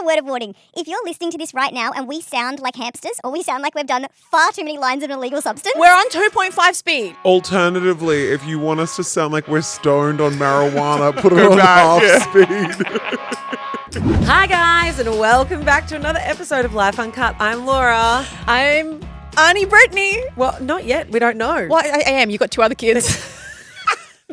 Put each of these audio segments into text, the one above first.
word of warning. If you're listening to this right now and we sound like hamsters or we sound like we've done far too many lines of an illegal substance, We're on 2.5 speed. Alternatively, if you want us to sound like we're stoned on marijuana, put it on half speed. Hi guys, and welcome back to another episode of Life Uncut. I'm Laura. I'm Auntie Brittany. Well, not yet. We don't know. Well, I am. You've got two other kids.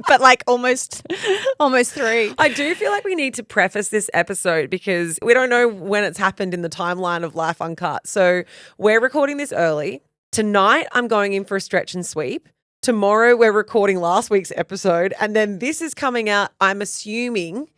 But like almost three. I do feel like we need to preface this episode because we don't know when it's happened in the timeline of Life Uncut. So we're recording this early. Tonight, I'm going in for a stretch and sweep. Tomorrow, we're recording last week's episode. And then this is coming out, I'm assuming,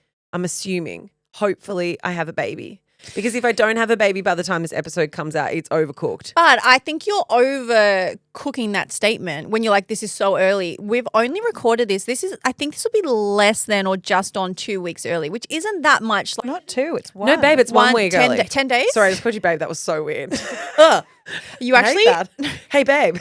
hopefully I have a baby. Because if I don't have a baby by the time this episode comes out, it's overcooked. But I think you're overcooking that statement when you're like, this is so early. We've only recorded this. I think this will be less than or just on 2 weeks early, which isn't that much. Not two, it's one. No, babe, it's 1 week 10 early. 10 days? Sorry, I just called you babe. That was so weird. Ugh. You I actually, hate that. Hey, babe.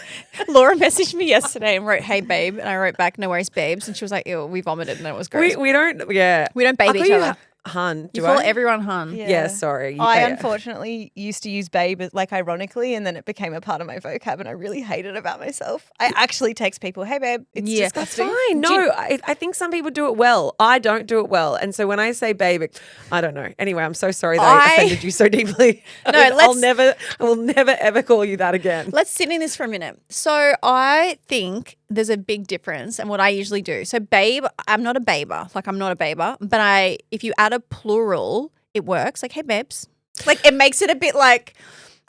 Laura messaged me yesterday and wrote, hey, babe. And I wrote back, no worries, babes. And she was like, ew, we vomited and it was gross. We don't, yeah. We don't babe each other. Hun, You do call I? everyone hun. Yeah, sorry. I unfortunately used to use babe like ironically, and then it became a part of my vocab, and I really hate it about myself. I actually text people, "Hey babe," it's Yeah. disgusting. Fine. No, I think some people do it well. I don't do it well. And so when I say babe, I don't know. Anyway, I'm so sorry that I offended you so deeply. No, I will never ever call you that again. Let's sit in this for a minute. So I think there's a big difference in what I usually do. So babe, I'm not a baber. Like I'm not a baber. But if you add a plural, it works. Like, hey babes. Like it makes it a bit like,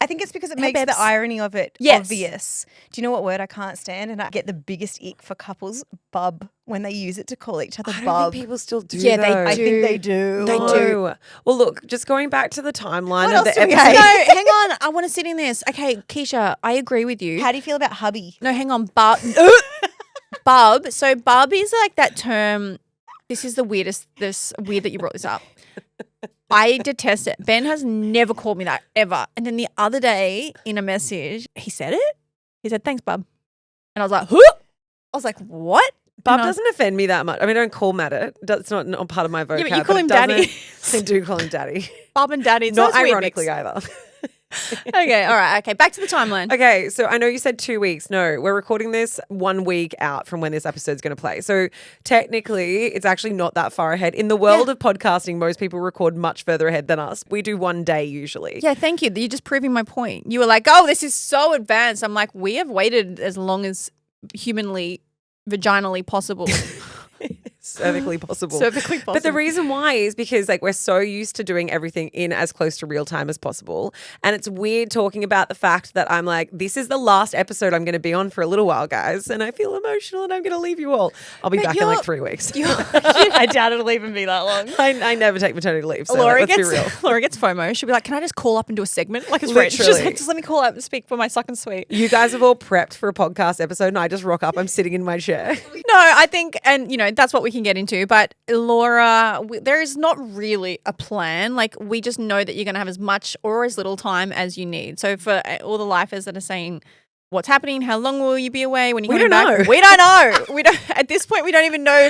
I think it's because it Hey, makes babes. the irony of it Yes. obvious. Do you know what word I can't stand? And I get the biggest ick for couples, bub, when they use it to call each other I don't bub. think people still do. Yeah, they though. I think they do. They No. do. Well, look, just going back to the timeline What of the else do we episode. hate? no, hang on. I want to sit in this. Okay, Keisha, I agree with you. How do you feel about hubby? No, hang on. Bub. So bub is like that term. This is the weirdest. This weird that you brought this up. I detest it. Ben has never called me that ever. And then the other day in a message, he said it. He said, "Thanks, bub." And I was like, "Who?" I was like, "What?" Bub And I- doesn't offend me that much. I mean, I don't call Matt it. It's not part of my vocab. Yeah, but you call it him daddy. doesn't- I do call him daddy. Bub and daddy. Not So it's weird ironically mix. either. Okay, all right. Okay, back to the timeline. Okay, so I know you said 2 weeks. No, we're recording this 1 week out from when this episode's going to play. So technically, it's actually not that far ahead. In the world of podcasting, most people record much further ahead than us. We do 1 day usually. Yeah, thank you. You're just proving my point. You were like, "Oh, this is so advanced." I'm like, "We have waited as long as humanly, vaginally possible." Cervically possible. Cervically possible. But the reason why is because like we're so used to doing everything in as close to real time as possible. And it's weird talking about the fact that I'm like, this is the last episode I'm going to be on for a little while, guys. And I feel emotional and I'm going to leave you all. I'll be But back in like you're- 3 weeks. I doubt it'll even be that long. I never take maternity leave. So Laura let's be gets real. Laura gets FOMO. She'll be like, "Can I just call up and do a segment like it's Rich? Just, Literally. like, just let me call up and speak for my suck and sweet." You guys have all prepped for a podcast episode and I just rock up. I'm sitting in my chair. No, I think, and that's what we can get into. But Laura, there is not really a plan. Like we just know that you're going to have as much or as little time as you need. So for all the lifers that are saying, what's happening? How long will you be away? When are you We coming don't back? know. We don't know. We don't. At this point, we don't even know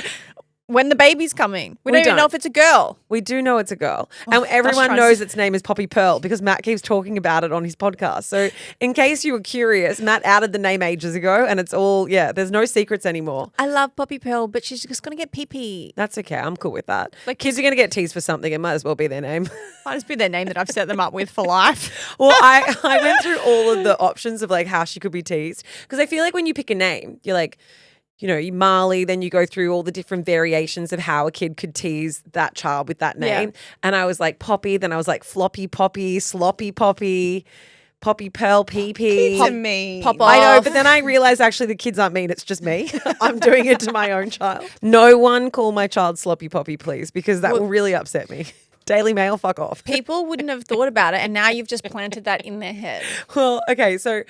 when the baby's coming. We don't even know if it's a girl. We do know it's a girl. And that's everyone trans- knows its name is Poppy Pearl because Matt keeps talking about it on his podcast. So in case you were curious, Matt added the name ages ago and it's all, there's no secrets anymore. I love Poppy Pearl, but she's just going to get pee-pee. That's okay. I'm cool with that. Like- Kids are going to get teased for something. It might as well be their name. Might just be their name that I've set them up with for life. Well, I went through all of the options of like how she could be teased because I feel like when you pick a name, you're like, you Marlie, then you go through all the different variations of how a kid could tease that child with that name. Yeah. And I was like Poppy, then I was like Floppy Poppy, Sloppy Poppy, Poppy Pearl PP. To me. Pop I know, off. but then I realized actually the kids aren't mean. It's just me. I'm doing it to my own child. No one call my child Sloppy Poppy, please, because that will really upset me. Daily Mail, fuck off. People wouldn't have thought about it, and now you've just planted that in their head. Well, okay, so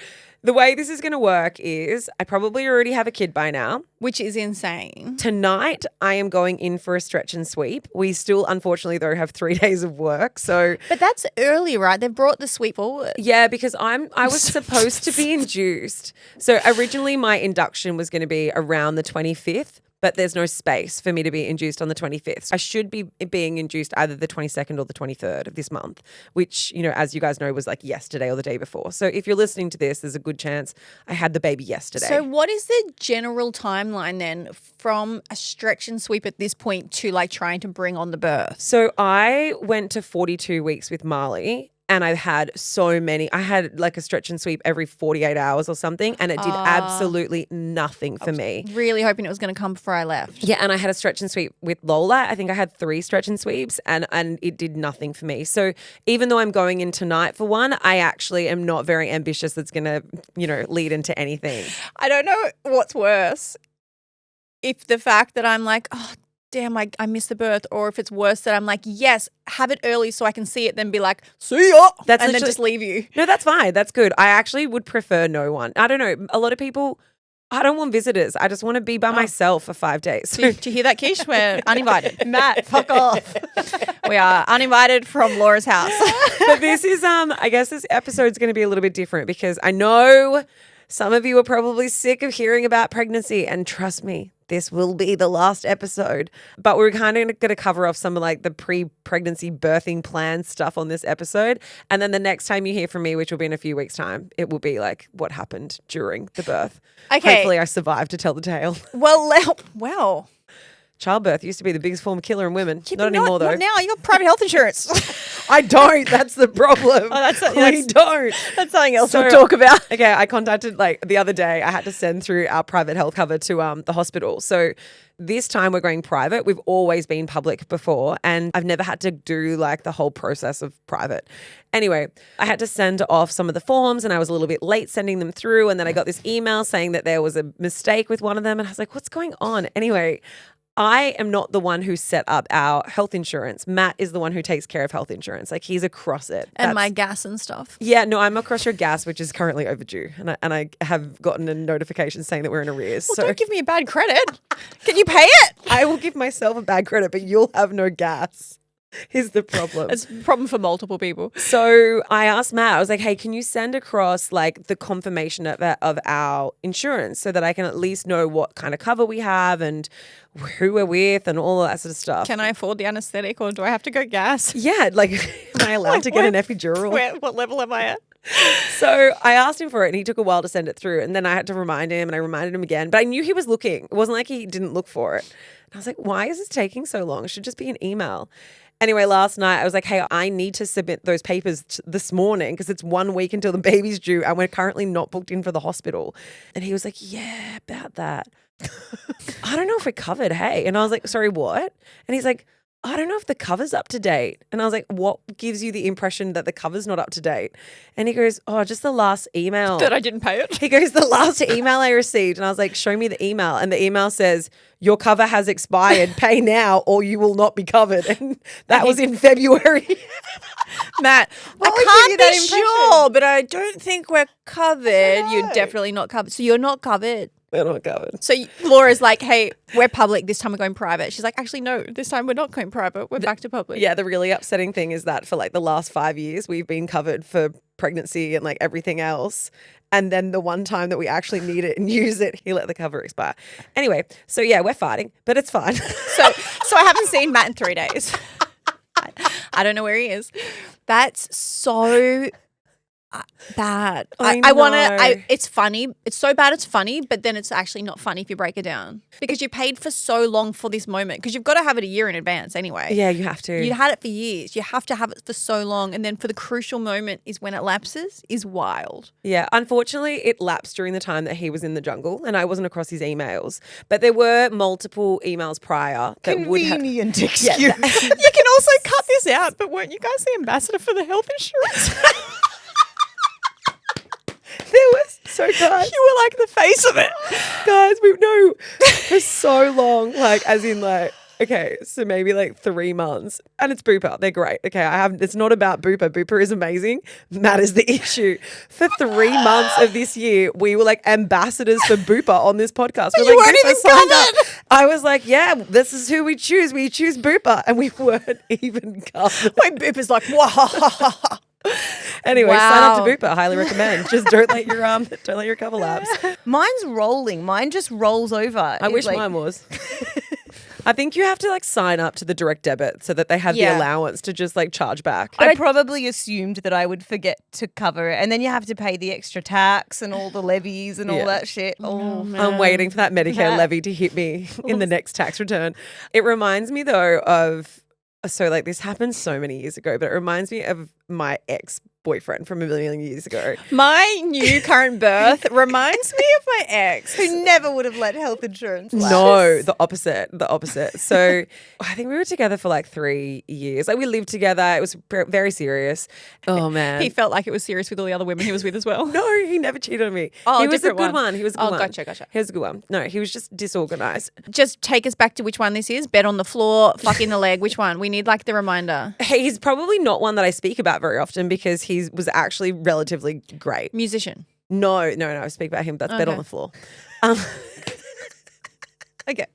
the way this is going to work is I probably already have a kid by now. Which is insane. Tonight, I am going in for a stretch and sweep. We still, unfortunately, though, have 3 days of work. So, But that's early, right? They've brought the sweep forward. yeah, because I was supposed to be induced. So originally, my induction was going to be around the 25th. but there's no space for me to be induced on the 25th. I should be being induced either the 22nd or the 23rd of this month, which, you know, as you guys know, was like yesterday or the day before. So if you're listening to this, there's a good chance I had the baby yesterday. So what is the general timeline then from a stretch and sweep at this point to like trying to bring on the birth? So I went to 42 weeks with Marlie. And I had so many. I had like a stretch and sweep every 48 hours or something, and it did absolutely nothing for me. Really hoping it was going to come before I left. Yeah, and I had a stretch and sweep with Lola. I think I had 3 stretch and sweeps, and it did nothing for me. So even though I'm going in tonight for one, I actually am not very ambitious that's going to, you know, lead into anything. I don't know what's worse. If the fact that I'm like, oh, damn, I missed the birth, or if it's worse that I'm like, yes, have it early so I can see it, then be like, see ya, and then just leave you. No, that's fine. That's good. I actually would prefer no one. I don't know. A lot of people, I don't want visitors. I just want to be by myself for 5 days. Do you hear that, Kish? We're uninvited. Matt, fuck off. We are uninvited from Laura's house. But this is, I guess this episode's going to be a little bit different because I know some of you are probably sick of hearing about pregnancy, and trust me, this will be the last episode. But we're kind of going to cover off some of like the pre-pregnancy birthing plan stuff on this episode. And then the next time you hear from me, which will be in a few weeks' time, it will be like what happened during the birth. Okay. Hopefully I survived to tell the tale. Well, wow. Childbirth used to be the biggest form of killer in women. Not anymore, though. Not now. You got private health insurance. I don't. That's the problem. We don't. That's something else we'll talk about. Okay, I contacted like the other day. I had to send through our private health cover to the hospital. So this time we're going private. We've always been public before, and I've never had to do like the whole process of private. Anyway, I had to send off some of the forms, and I was a little bit late sending them through. And then I got this email saying that there was a mistake with one of them, and I was like, "What's going on?" Anyway, I am not the one who set up our health insurance. Matt is the one who takes care of health insurance. Like he's across it. And my gas and stuff. Yeah, no, I'm across your gas, which is currently overdue. And I have gotten a notification saying that we're in arrears. Well, so don't give me a bad credit. Can you pay it? I will give myself a bad credit, but you'll have no gas. Is the problem. It's a problem for multiple people. So I asked Matt, I was like, hey, can you send across like the confirmation of our insurance so that I can at least know what kind of cover we have and who we're with and all that sort of stuff. Can I afford the anesthetic, or do I have to go gas? Yeah, like am I allowed to get an epidural? What level am I at? So I asked him for it and he took a while to send it through, and then I had to remind him and I reminded him again, but I knew he was looking. It wasn't like he didn't look for it. And I was like, why is this taking so long? It should just be an email. Anyway, last night I was like, hey, I need to submit those papers this morning because it's 1 week until the baby's due and we're currently not booked in for the hospital. And he was like, yeah, about that. I don't know if we're covered, hey. And I was like, sorry, what? And he's like, I don't know if the cover's up to date. And I was like, what gives you the impression that the cover's not up to date? And he goes, oh, just the last email. That I didn't pay it. He goes, the last email I received. And I was like, show me the email. And the email says, your cover has expired. Pay now or you will not be covered. And that was in February. Matt, What would I give you can't that be impression? sure, but I don't think we're covered. You're definitely not covered. So you're not covered. We're not covered. So Laura's like, hey, we're public. This time we're going private. She's like, actually, no, this time we're not going private. We're back to public. Yeah, the really upsetting thing is that for like the last 5 years, we've been covered for pregnancy and like everything else. And then the one time that we actually need it and use it, he let the cover expire. Anyway, so yeah, we're fighting, but it's fine. So I haven't seen Matt in 3 days. I don't know where he is. That's so bad. I want to. It's funny. It's so bad. It's funny, but then it's actually not funny if you break it down because you paid for so long for this moment. Because you've got to have it a year in advance anyway. Yeah, you have to. You had it for years. You have to have it for so long, and then for the crucial moment is when it lapses. Is wild. Yeah, unfortunately, it lapsed during the time that he was in the jungle, and I wasn't across his emails. But there were multiple emails prior that would have. Convenient excuse. You can also cut this out. But weren't you guys the ambassador for the health insurance? There was so guys. You were like the face of it. Guys, we've known for so long, like as in like, okay, so maybe like 3 months. And it's Bupa. They're great. Okay, it's not about Bupa. Bupa is amazing. That is the issue. For 3 months of this year, we were like ambassadors for Bupa on this podcast. We're you like, weren't Bupa even signed up. covered. I was like, yeah, this is who we choose. We choose Bupa. And we weren't even covered. My Bupa's like, wow. Anyway, sign up to Wow. Bupa. Highly recommend. Just don't let your cover lapse. Mine's rolling. Mine just rolls over. I wish mine was. I think you have to like sign up to the direct debit so that they have the Yeah. allowance to just like charge back. I probably assumed that I would forget to cover it. And then you have to pay the extra tax and all the levies and all Yeah. that shit. Oh, I'm waiting for that Medicare levy to hit me in the next tax return. It reminds me though of, so like this happened so many years ago, but it reminds me of my ex-boyfriend from a million years ago. My new current birth reminds me of my ex. who never would have let health insurance lapse. No, the opposite. So I think we were together for like 3 years. Like we lived together. It was very serious. Oh man. He felt like it was serious with all the other women he was with as well. No, he never cheated on me. Oh, he was a different good one. one. He was a good Oh, one. gotcha. He was a good one. No, he was just disorganized. Just take us back to which one this is. Bed on the floor, fuck in the leg. Which one? We need like the reminder. He's probably not one that I speak about very often because he was actually relatively great. Musician. No, I speak about him. That's Bed on Okay. the Floor. Okay.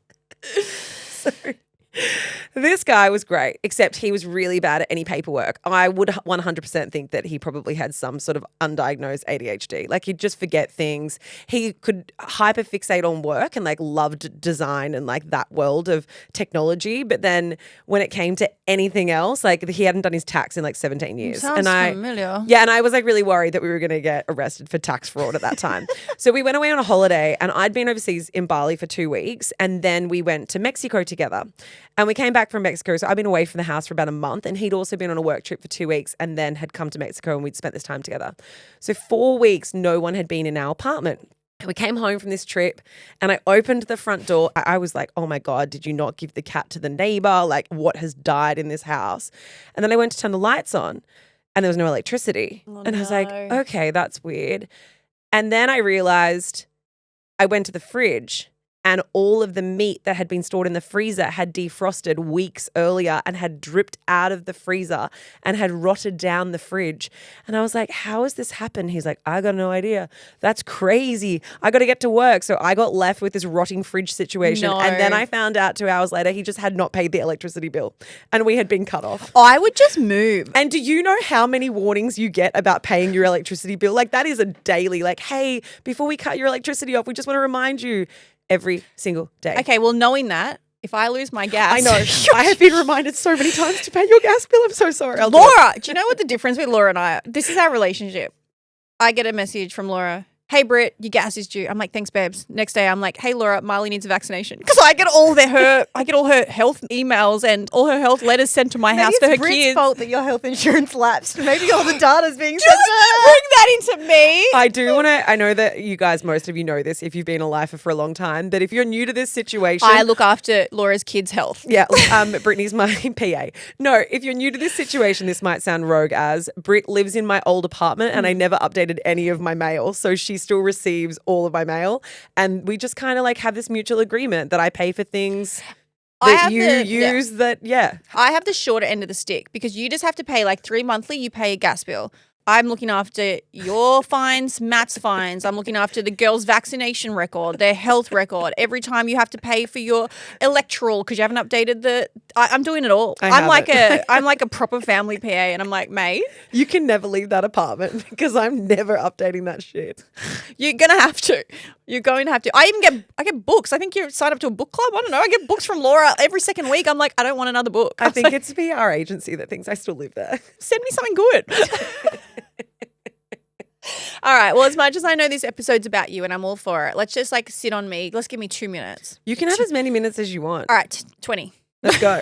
So this guy was great, except he was really bad at any paperwork. I would 100% think that he probably had some sort of undiagnosed ADHD. Like he'd just forget things. He could hyperfixate on work and like loved design and like that world of technology. But then when it came to anything else, like he hadn't done his tax in like 17 years. Sounds and familiar. Yeah, and I was like really worried that we were going to get arrested for tax fraud at that time. So we went away on a holiday and I'd been overseas in Bali for 2 weeks and then we went to Mexico together. And we came back from Mexico. So I'd been away from the house for about a month and he'd also been on a work trip for 2 weeks and then had come to Mexico and we'd spent this time together. So 4 weeks, no one had been in our apartment. And we came home from this trip and I opened the front door. I was like, oh my God, did you not give the cat to the neighbor? Like what has died in this house? And then I went to turn the lights on and there was no electricity. And I was like, okay, that's weird. And then I realized I went to the fridge and all of the meat that had been stored in the freezer had defrosted weeks earlier and had dripped out of the freezer and had rotted down the fridge. And I was like, how has this happened? He's like, I got no idea. That's crazy. I got to get to work. So I got left with this rotting fridge situation. No. And then I found out 2 hours later, he just had not paid the electricity bill and we had been cut off. I would just move. And do you know how many warnings you get about paying your electricity bill? Like that is a daily, like, hey, before we cut your electricity off, we just want to remind you every single day. Okay, well, knowing that, if I lose my gas. I know. I have been reminded so many times to pay your gas bill. I'm so sorry. I'll do it. Laura, do you know what the difference with Laura and I are? This is our relationship. I get a message from Laura. Hey, Britt, your gas is due. I'm like, thanks, babes. Next day, I'm like, hey, Laura, Marlie needs a vaccination. Because I get all her health emails and all her health letters sent to my house for her Maybe it's Brit's kids. fault that your health insurance lapsed. Maybe all the data's being sent to her. Bring that into me. I do want to, I know that you guys, most of you know this if you've been a lifer for a long time, but if you're new to this situation. I look after Laura's kids' health. Yeah, Brittany's my PA. No, if you're new to this situation, this might sound rogue as Britt lives in my old apartment and I never updated any of my mail. So she still receives all of my mail. And we just kind of like have this mutual agreement that I pay for things that you use that, yeah. I have the shorter end of the stick because you just have to pay like 3 monthly, you pay a gas bill. I'm looking after your fines, Matt's fines. I'm looking after the girls' vaccination record, their health record. Every time you have to pay for your electoral because you haven't updated the. I'm doing it all. I'm like a proper family PA, and I'm like, mate, You can never leave that apartment because I'm never updating that shit. you're gonna have to. You're going to have to. I get books. I think you signed up to a book club. I don't know. I get books from Laura every second week. I'm like, I don't want another book. I think it's the PR agency that thinks I still live there. Send me something good. All right. Well, as much as I know this episode's about you and I'm all for it, let's just like sit on me. Let's give me 2 minutes. You can have as many minutes as you want. All right. 20. Let's go.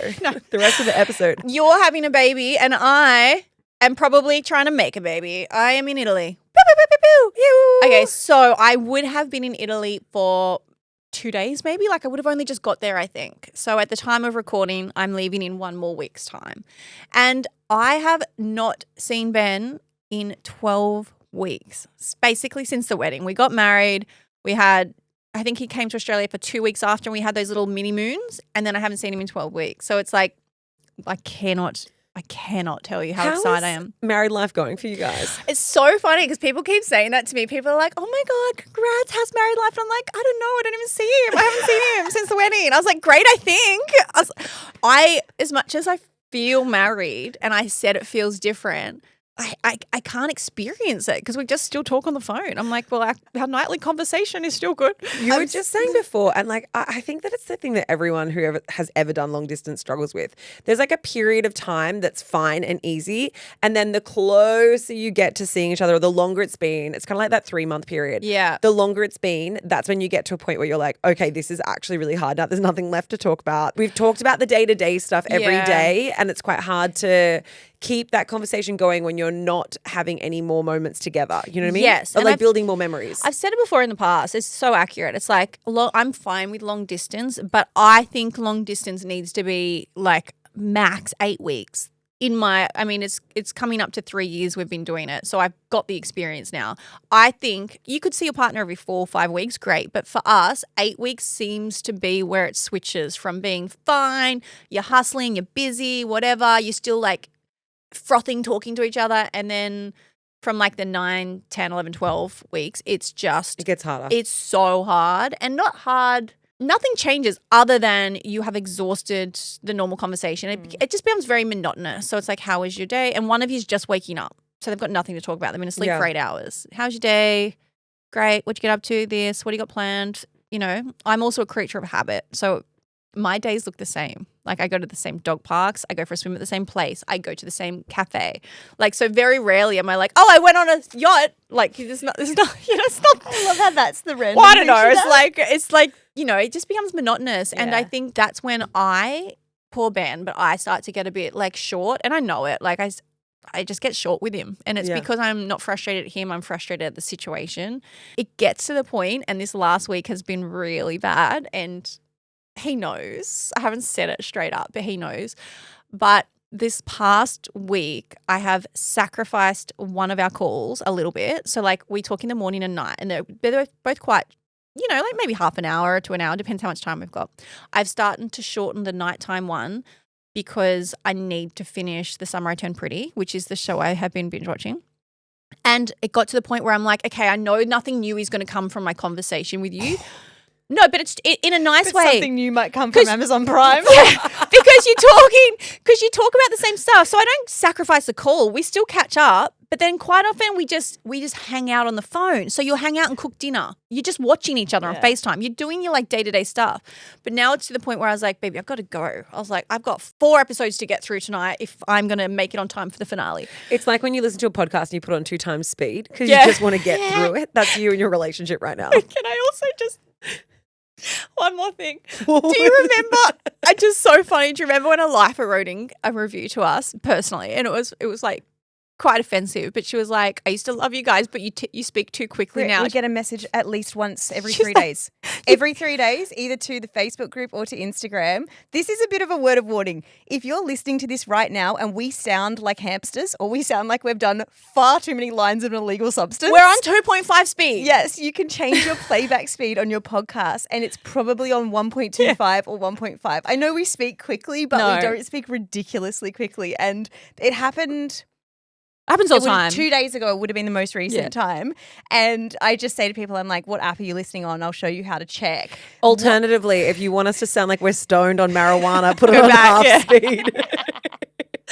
The rest of the episode. You're having a baby and I am probably trying to make a baby. I am in Italy. Pew, pew, pew, pew, pew. Okay. So I would have been in Italy for 2 days maybe. Like I would have only just got there, I think. So at the time of recording, I'm leaving in 1 more week's time. And I have not seen Ben in 12 weeks, basically since the wedding. We got married. I think he came to Australia for 2 weeks after, and we had those little mini moons, and then I haven't seen him in 12 weeks. So it's like, I cannot tell you how excited I am. Married life going for you guys? It's so funny because people keep saying that to me. People are like, oh my God, congrats, how's married life? And I'm like, I don't know. I don't even see him. I haven't seen him since the wedding. And I was like, great, I think. I as much as I feel married and I said it feels different, I can't experience it because we just still talk on the phone. I'm like, well, our nightly conversation is still good. You were just saying before, and like I think that it's the thing that everyone who has ever done long distance struggles with. There's like a period of time that's fine and easy, and then the closer you get to seeing each other, or the longer it's been, it's kind of like that 3-month period. Yeah. The longer it's been, that's when you get to a point where you're like, okay, this is actually really hard now. There's nothing left to talk about. We've talked about the day-to-day stuff every day, and it's quite hard to keep that conversation going when you're not having any more moments together. You know what I mean? Yes. Or And like I've- building more memories. I've said it before in the past. It's so accurate. It's like I'm fine with long distance, but I think long distance needs to be like max 8 weeks. It's coming up to 3 years we've been doing it. So I've got the experience now. I think you could see your partner every 4 or 5 weeks, great. But for us, 8 weeks seems to be where it switches from being fine, you're hustling, you're busy, whatever, you're still like frothing, talking to each other. And then from like the 9, 10, 11, 12 weeks, it gets harder. It's so hard and not hard. Nothing changes other than you have exhausted the normal conversation. It just becomes very monotonous. So it's like, how was your day? And one of you's just waking up. So they've got nothing to talk about. They've been asleep for 8 hours. How's your day? Great. What'd you get up to? This. What do you got planned? You know, I'm also a creature of habit. So my days look the same. Like I go to the same dog parks. I go for a swim at the same place. I go to the same cafe. Like, so very rarely am I like, oh, I went on a yacht. Like, it's not, it's not. I love how that's the random. Well, I don't thing know. she does. It's like, you know, it just becomes monotonous. And I think that's when poor Ben, but I start to get a bit like short, and I know it. Like I just get short with him. And it's because I'm not frustrated at him. I'm frustrated at the situation. It gets to the point, and this last week has been really bad. And he knows. I haven't said it straight up, but he knows. But this past week, I have sacrificed one of our calls a little bit. So like we talk in the morning and night, and they're both quite, you know, like maybe half an hour to an hour, depends how much time we've got. I've started to shorten the nighttime one because I need to finish The Summer I Turned Pretty, which is the show I have been binge watching. And it got to the point where I'm like, okay, I know nothing new is going to come from my conversation with you. No, but it's in a nice way. Something new might come from Amazon Prime. Because you talk about the same stuff. So I don't sacrifice the call. We still catch up, but then quite often we just hang out on the phone. So you'll hang out and cook dinner. You're just watching each other on FaceTime. You're doing your like day-to-day stuff. But now it's to the point where I was like, baby, I've got to go. I was like, I've got 4 episodes to get through tonight if I'm going to make it on time for the finale. It's like when you listen to a podcast and you put on 2 times speed because you just want to get through it. That's you and your relationship right now. Can I also just... One more thing. Do you remember? It's just so funny. Do you remember when a lifer wrote in a review to us personally, and it was like quite offensive, but she was like, I used to love you guys, but you speak too quickly now. We get a message at least once every She's 3 like- days. Every 3 days, either to the Facebook group or to Instagram. This is a bit of a word of warning. If you're listening to this right now and we sound like hamsters, or we sound like we've done far too many lines of an illegal substance. We're on 2.5 speed. Yes, you can change your playback speed on your podcast, and it's probably on 1.25 or 1.5. I know we speak quickly, but No. we don't speak ridiculously quickly. And it happened... Happens all It the would- time. 2 days ago, it would have been the most recent time. And I just say to people, I'm like, what app are you listening on? I'll show you how to check. Alternatively, if you want us to sound like we're stoned on marijuana, put it Go on back, half speed.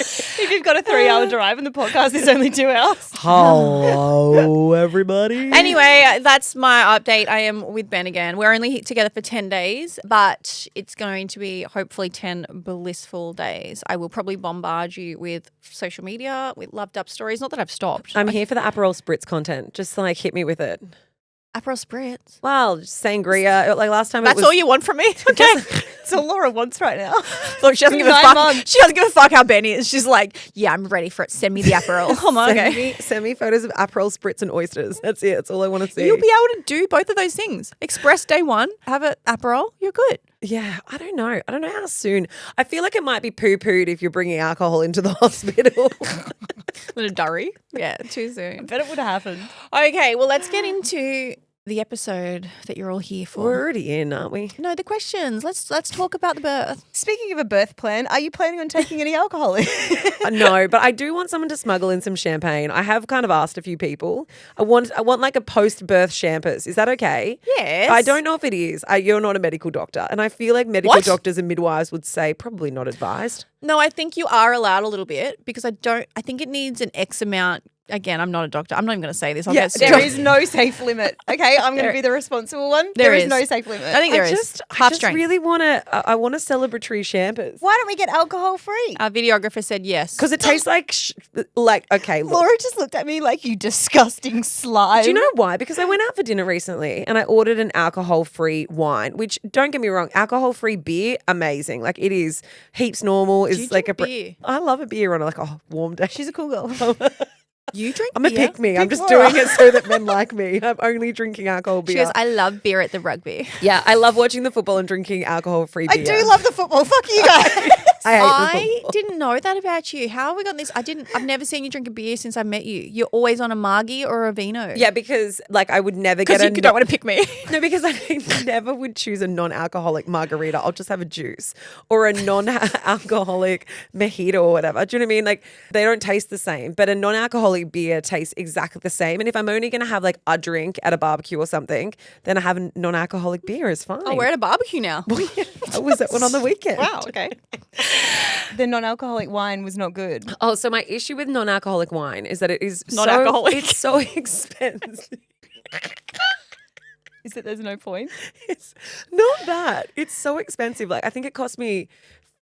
If you've got a 3-hour drive and the podcast is only 2 hours. Hello, everybody. Anyway, that's my update. I am with Ben again. We're only together for 10 days, but it's going to be hopefully 10 blissful days. I will probably bombard you with social media, with loved up stories. Not that I've stopped. I'm here for the Aperol Spritz content. Just like hit me with it. Aperol Spritz. Well, just sangria. Like last time, That's it was all you want from me? Okay. It's all Laura wants right now. Look, she doesn't give a 9 fuck. months. She doesn't give a fuck how Benny is. She's like, yeah, I'm ready for it. Send me the Aperol. Oh my, okay. Send me photos of Aperol Spritz and oysters. That's it. That's all I want to see. You'll be able to do both of those things. Express day one, have an Aperol, you're good. Yeah, I don't know. I don't know how soon. I feel like it might be poo-pooed if you're bringing alcohol into the hospital. With a durry. Yeah, too soon. Bet it would have happened. Okay, well, let's get into the episode that you're all here for. We're already in, aren't we? No, the questions. Let's talk about the birth. Speaking of a birth plan, are you planning on taking any alcohol? No, but I do want someone to smuggle in some champagne. I have kind of asked a few people. I want like a post-birth champers. Is that okay? Yes. I don't know if it is. You're not a medical doctor, and I feel like medical What? doctors and midwives would say probably not advised. No, I think you are allowed a little bit because I think it needs an X amount. Again, I'm not a doctor. I'm not even going to say this. I'll get there struck. is no safe limit. Okay, I'm going to be the responsible one. There is is. no safe limit. I think there I is. just Half strength. really want to. I want a celebratory champers Why don't we get alcohol free? Our videographer said yes. because it tastes like okay. Look. Laura just looked at me like, you disgusting slime. Do you know why? Because I went out for dinner recently and I ordered an alcohol-free wine, which, don't get me wrong, alcohol-free beer, amazing. Like, it is heaps normal. Do you It's like drink beer? I love a beer on a warm day. She's a cool girl. You drink I'm a beer? pick me. I'm Pick just Laura. doing it so that men like me. I'm only drinking alcohol beer. She goes, I love beer at the rugby. Yeah, I love watching the football and drinking alcohol-free beer. I do love the football. Fuck you guys. I hate the I football. didn't know that about you. How have we got this? I've never seen you drink a beer since I met you. You're always on a Margie or a Vino. Yeah, because like I would never Because get you don't want to pick me. No, because I never would choose a non-alcoholic margarita. I'll just have a juice or a non-alcoholic mojito or whatever. Do you know what I mean? Like, they don't taste the same, but a non-alcoholic beer tastes exactly the same. And if I'm only going to have like a drink at a barbecue or something, then I have a non-alcoholic beer. It's fine. Oh, we're at a barbecue now. I was at one on the weekend. Wow, okay. The non-alcoholic wine was not good. Oh, so my issue with non-alcoholic wine is that it is Non-alcoholic. it's so expensive. Is that there's no point? It's not that. It's so expensive. Like, I think it cost me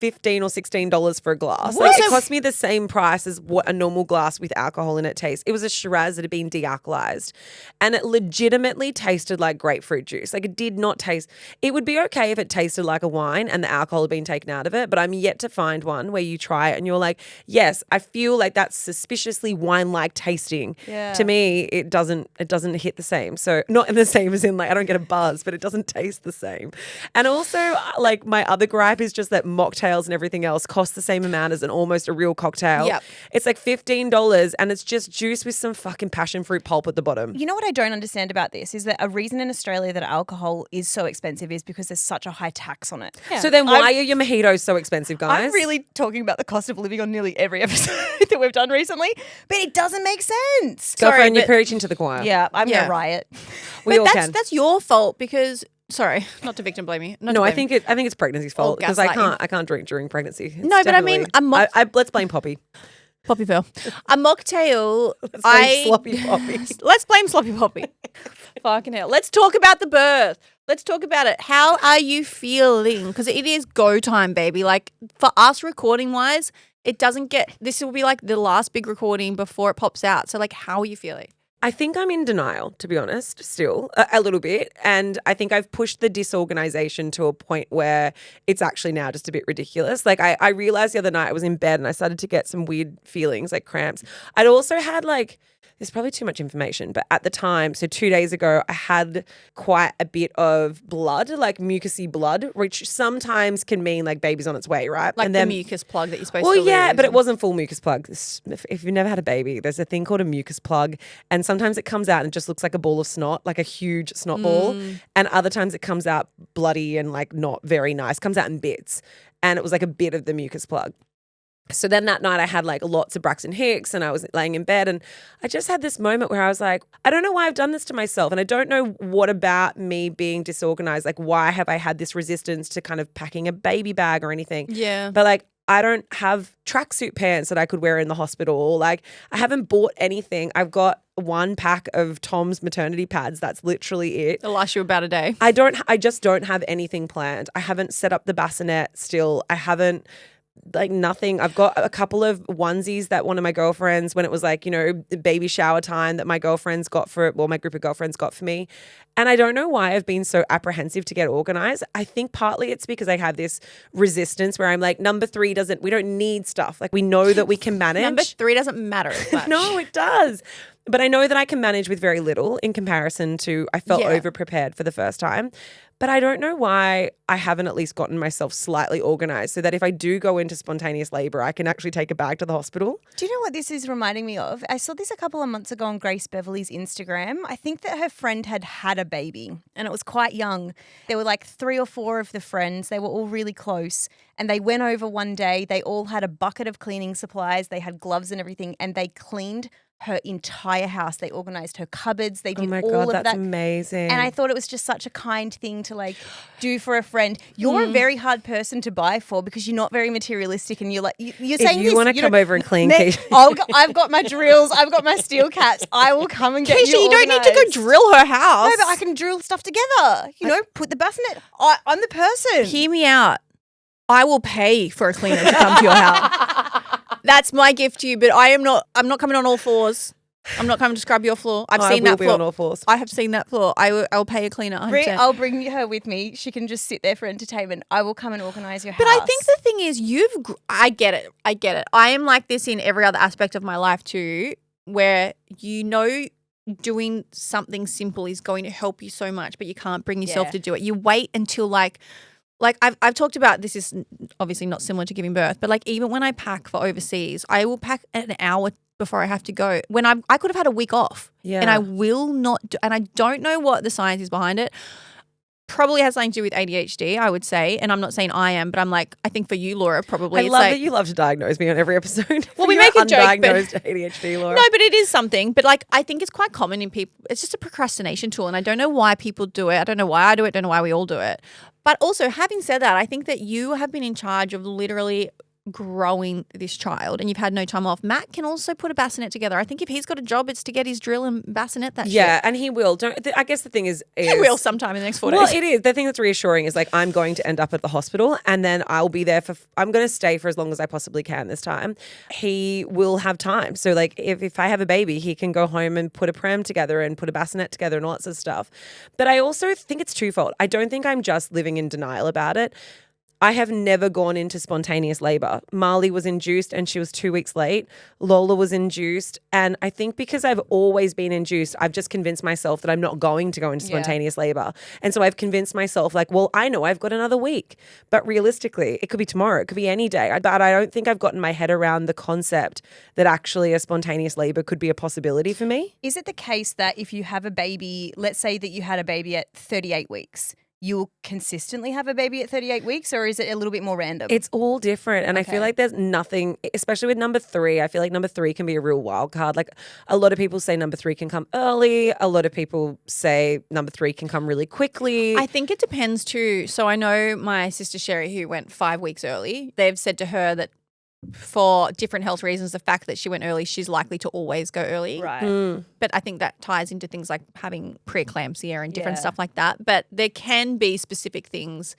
$15 or $16 for a glass. Like, What? it cost me the same price as what a normal glass with alcohol in it tastes. It was a Shiraz that had been de-alkalized, and it legitimately tasted like grapefruit juice. Like, it did not taste. It would be okay if it tasted like a wine and the alcohol had been taken out of it, but I'm yet to find one where you try it and you're like, yes, I feel like that's suspiciously wine-like tasting. Yeah. To me, it doesn't hit the same. So not in the same as in like I don't get a buzz, but it doesn't taste the same. And also, like, my other gripe is just that mocktails and everything else cost the same amount as almost a real cocktail. Yep. It's like $15 and it's just juice with some fucking passion fruit pulp at the bottom. You know what I don't understand about this is that a reason in Australia that alcohol is so expensive is because there's such a high tax on it. So then why are your mojitos so expensive, guys? I'm really talking about the cost of living on nearly every episode that we've done recently, but it doesn't make sense. Girlfriend, you're but- preaching to the choir. Yeah, I'm Yeah. going to riot. We But all can. that's your fault because sorry, not to victim blame you. Not to No, I blame think it's pregnancy's fault because gaslighting. I can't drink during pregnancy. It's No, but I mean, definitely- let's blame Poppy. Poppy Pearl. A mocktail. Let's blame sloppy Poppy. Let's blame Sloppy Poppy. Fucking hell. Let's talk about the birth. Let's talk about it. How are you feeling? Because it is go time, baby. Like, for us recording wise, it doesn't get, this will be like the last big recording before it pops out. So, like, how are you feeling? I think I'm in denial, to be honest, still a little bit. And I think I've pushed the disorganization to a point where it's actually now just a bit ridiculous. Like, I realized the other night I was in bed and I started to get some weird feelings, like cramps. I'd also had like, there's probably too much information, but at the time, so 2 days ago, I had quite a bit of blood, like mucousy blood, which sometimes can mean like baby's on its way, right? Like and the then, mucus plug that you're supposed well, to yeah, lose. but it wasn't full mucus plug. If you've never had a baby, there's a thing called a mucus plug, and sometimes it comes out and it just looks like a ball of snot, like a huge snot ball, and other times it comes out bloody and like not very nice, comes out in bits, and it was like a bit of the mucus plug. So then that night I had like lots of Braxton Hicks and I was laying in bed and I just had this moment where I was like, I don't know why I've done this to myself. And I don't know what about me being disorganized. Like, why have I had this resistance to kind of packing a baby bag or anything? Yeah. But like, I don't have tracksuit pants that I could wear in the hospital. Like, I haven't bought anything. I've got one pack of Tom's maternity pads. That's literally it. It'll last you about a day. I just don't have anything planned. I haven't set up the bassinet still. I haven't, like, nothing. I've got a couple of onesies that one of my girlfriends, when it was like, you know, baby shower time, that my girlfriends got for, well, my group of girlfriends got for me. And I don't know why I've been so apprehensive to get organized. I think partly it's because I have this resistance where I'm like, number 3 we don't need stuff. Like, we know that we can manage. Number 3 doesn't matter as much. No, it does. But I know that I can manage with very little in comparison to, I felt Yeah. over prepared for the first time. But I don't know why I haven't at least gotten myself slightly organized so that if I do go into spontaneous labor, I can actually take a bag to the hospital. Do you know what this is reminding me of? I saw this a couple of months ago on Grace Beverly's Instagram. I think that her friend had a baby and it was quite young. There were like 3 or 4 of the friends. They were all really close and they went over one day. They all had a bucket of cleaning supplies. They had gloves and everything and they cleaned her entire house. They organized her cupboards. They did all of that. That's amazing. And I thought it was just such a kind thing to like do for a friend. You're a very hard person to buy for because you're not very materialistic and you're like, you're saying if you want to come over and clean, Keisha. I've got my drills. I've got my steel caps. I will come and get Keisha, you you don't need to go organised. drill her house. No, but I can drill stuff together. You know, put the bassinet. I'm the person. Hear me out. I will pay for a cleaner to come to your house. That's my gift to you, but I'm not coming on all fours. I'm not coming to scrub your floor. I've seen that floor. On all fours. I have seen that floor. I'll pay a cleaner. 100%. Britt, I'll bring her with me. She can just sit there for entertainment. I will come and organise your house. But I think the thing is, I get it. I am like this in every other aspect of my life too, where doing something simple is going to help you so much, but you can't bring yourself to do it. You wait until like I've talked about, this is obviously not similar to giving birth, but like even when I pack for overseas, I will pack an hour before I have to go. When I could have had a week off, and I will not. And I don't know what the science is behind it. Probably has something to do with ADHD, I would say. And I'm not saying I am, but I'm like, I think for you, Laura, probably. I love that you love to diagnose me on every episode. Well, we make a joke, but undiagnosed ADHD, Laura. No, but it is something. But like, I think it's quite common in people. It's just a procrastination tool, and I don't know why people do it. I don't know why I do it. Don't know why we all do it. But also, having said that, I think that you have been in charge of literally growing this child and you've had no time off. Matt can also put a bassinet together. I think if he's got a job, it's to get his drill and bassinet that shit. And he will. I guess the thing is he will sometime in the next 4 days. Well, it is. The thing that's reassuring is like I'm going to end up at the hospital and then I'll be there I'm going to stay for as long as I possibly can this time. He will have time. So like if I have a baby, he can go home and put a pram together and put a bassinet together and all that sort of stuff. But I also think it's twofold. I don't think I'm just living in denial about it. I have never gone into spontaneous labor. Marlie was induced and she was 2 weeks late. Lola was induced. And I think because I've always been induced, I've just convinced myself that I'm not going to go into spontaneous labor. And so I've convinced myself like, well, I know I've got another week. But realistically, it could be tomorrow. It could be any day. But I don't think I've gotten my head around the concept that actually a spontaneous labor could be a possibility for me. Is it the case that if you have a baby, let's say that you had a baby at 38 weeks, you'll consistently have a baby at 38 weeks, or is it a little bit more random? It's all different. And I feel like there's nothing, especially with number 3, I feel like number 3 can be a real wild card. Like a lot of people say number 3 can come early. A lot of people say number 3 can come really quickly. I think it depends too. So I know my sister Sherry, who went 5 weeks early, they've said to her that for different health reasons, the fact that she went early, she's likely to always go early. right. But I think that ties into things like having preeclampsia and different stuff like that. But there can be specific things,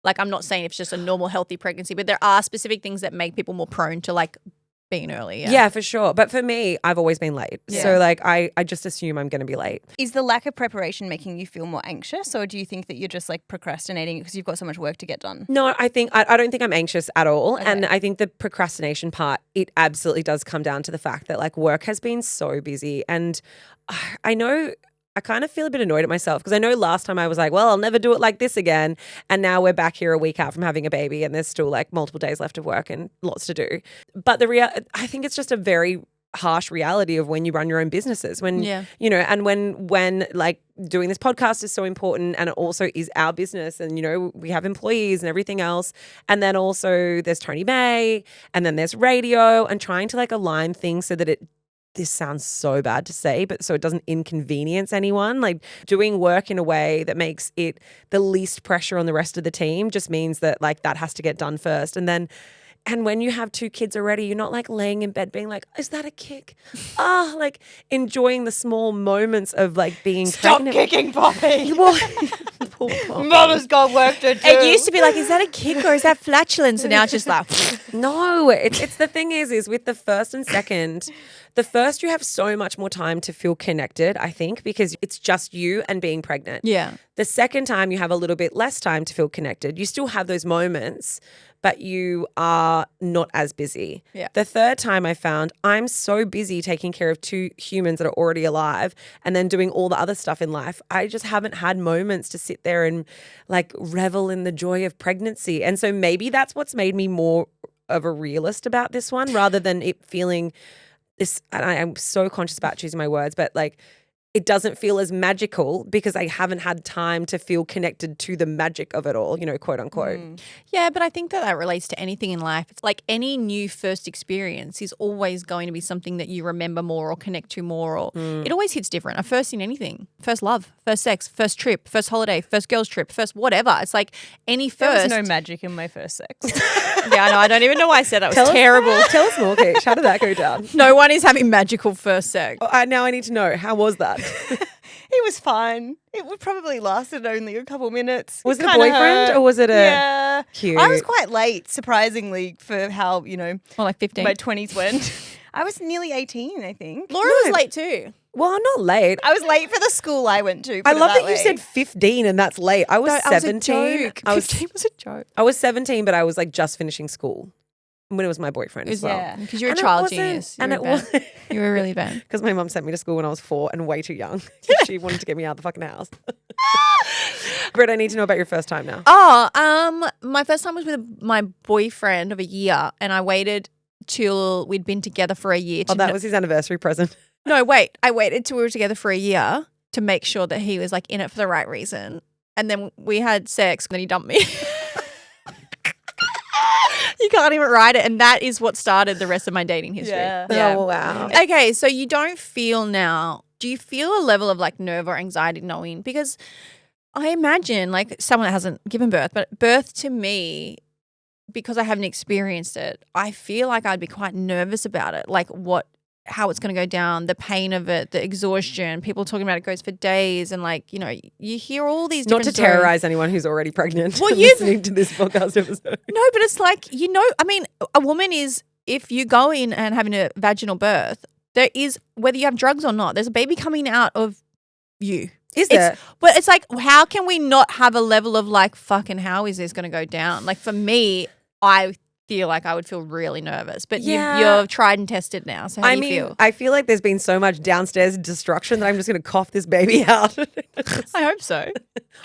like I'm not saying it's just a normal healthy pregnancy, but there are specific things that make people more prone to like being early. Yeah, for sure. But for me, I've always been late. Yeah. So like I just assume I'm going to be late. Is the lack of preparation making you feel more anxious, or do you think that you're just like procrastinating because you've got so much work to get done? No, I don't think I'm anxious at all. Okay. And I think the procrastination part, it absolutely does come down to the fact that like work has been so busy. And I know I kind of feel a bit annoyed at myself because I know last time I was like, well, I'll never do it like this again. And now we're back here a week out from having a baby and there's still like multiple days left of work and lots to do. But I think it's just a very harsh reality of when you run your own businesses, when, you know, and when like doing this podcast is so important and it also is our business and, you know, we have employees and everything else. And then also there's Tony May and then there's radio and trying to like align things so that this sounds so bad to say, but so it doesn't inconvenience anyone. Like doing work in a way that makes it the least pressure on the rest of the team just means that like that has to get done first. And when you have 2 kids already, you're not like laying in bed being like, is that a kick? Like enjoying the small moments of like being pregnant. Stop kicking Poppy. Poor Poppy. Mama's got work to do. It used to be like, is that a kick or is that flatulence? And now it's just like, no, it's the thing is with the first and second, the first you have so much more time to feel connected, I think, because it's just you and being pregnant. yeah. The second time you have a little bit less time to feel connected. You still have those moments, but you are not as busy. Yeah. The third time I found I'm so busy taking care of 2 humans that are already alive and then doing all the other stuff in life. I just haven't had moments to sit there and like revel in the joy of pregnancy. And so maybe that's what's made me more of a realist about this one rather than it feeling this. And I'm so conscious about choosing my words, but like it doesn't feel as magical because I haven't had time to feel connected to the magic of it all, quote unquote. Yeah, but I think that relates to anything in life. It's like any new first experience is always going to be something that you remember more or connect to more, or it always hits different. A first in anything, first love, first sex, first trip, first holiday, first girls trip, first whatever. It's like any first. There was no magic in my first sex. Yeah, I know. I don't even know why I said that. It was terrible. Tell us more, Kate. How did that go down? No one is having magical first sex. Now I need to know. How was that? It was fine. It would probably lasted only a couple minutes. Was it a kinda boyfriend hurt. or was it a Yeah. cute? I was quite late, surprisingly, for how, Or like 15. my 20s went. I was nearly 18, I think. Laura was late too. Well, I'm not late. I was late for the school I went to. I put it love that you way. said 15 and that's late. I was No, that was a 17. joke. I was 15 was a joke. I was 17, but I was like just finishing school when it was my boyfriend as well. Yeah. Because you're a And it child wasn't- genius. and You're it advanced. was You were really advanced. because my mum sent me to school when I was 4 and way too young. She wanted to get me out of the fucking house. Britt, I need to know about your first time now. My first time was with my boyfriend of a year, and I waited till we'd been together for a year. Oh, that was his anniversary present. No, wait. I waited till we were together for a year to make sure that he was like in it for the right reason. And then we had sex, and then he dumped me. You can't even write it. And that is what started the rest of my dating history. Yeah. Oh, wow. Okay, so you don't feel now, do you feel a level of like nerve or anxiety knowing? Because I imagine like someone that hasn't given birth, but birth to me, because I haven't experienced it, I feel like I'd be quite nervous about it. Like how it's going to go down, the pain of it, the exhaustion, people talking about it goes for days, and like, you hear all these Not different to terrorize anyone who's already pregnant Well, listening to this podcast episode. No, but it's like, I mean, a woman is, if you go in and having a vaginal birth, there is, whether you have drugs or not, there's a baby coming out of you. Is there? But it's like, how can we not have a level of like, fucking how is this going to go down? Like for me, I feel like I would feel really nervous. But Yeah. you're tried and tested now. So how do you feel? I feel like there's been so much downstairs destruction that I'm just going to cough this baby out. I hope so.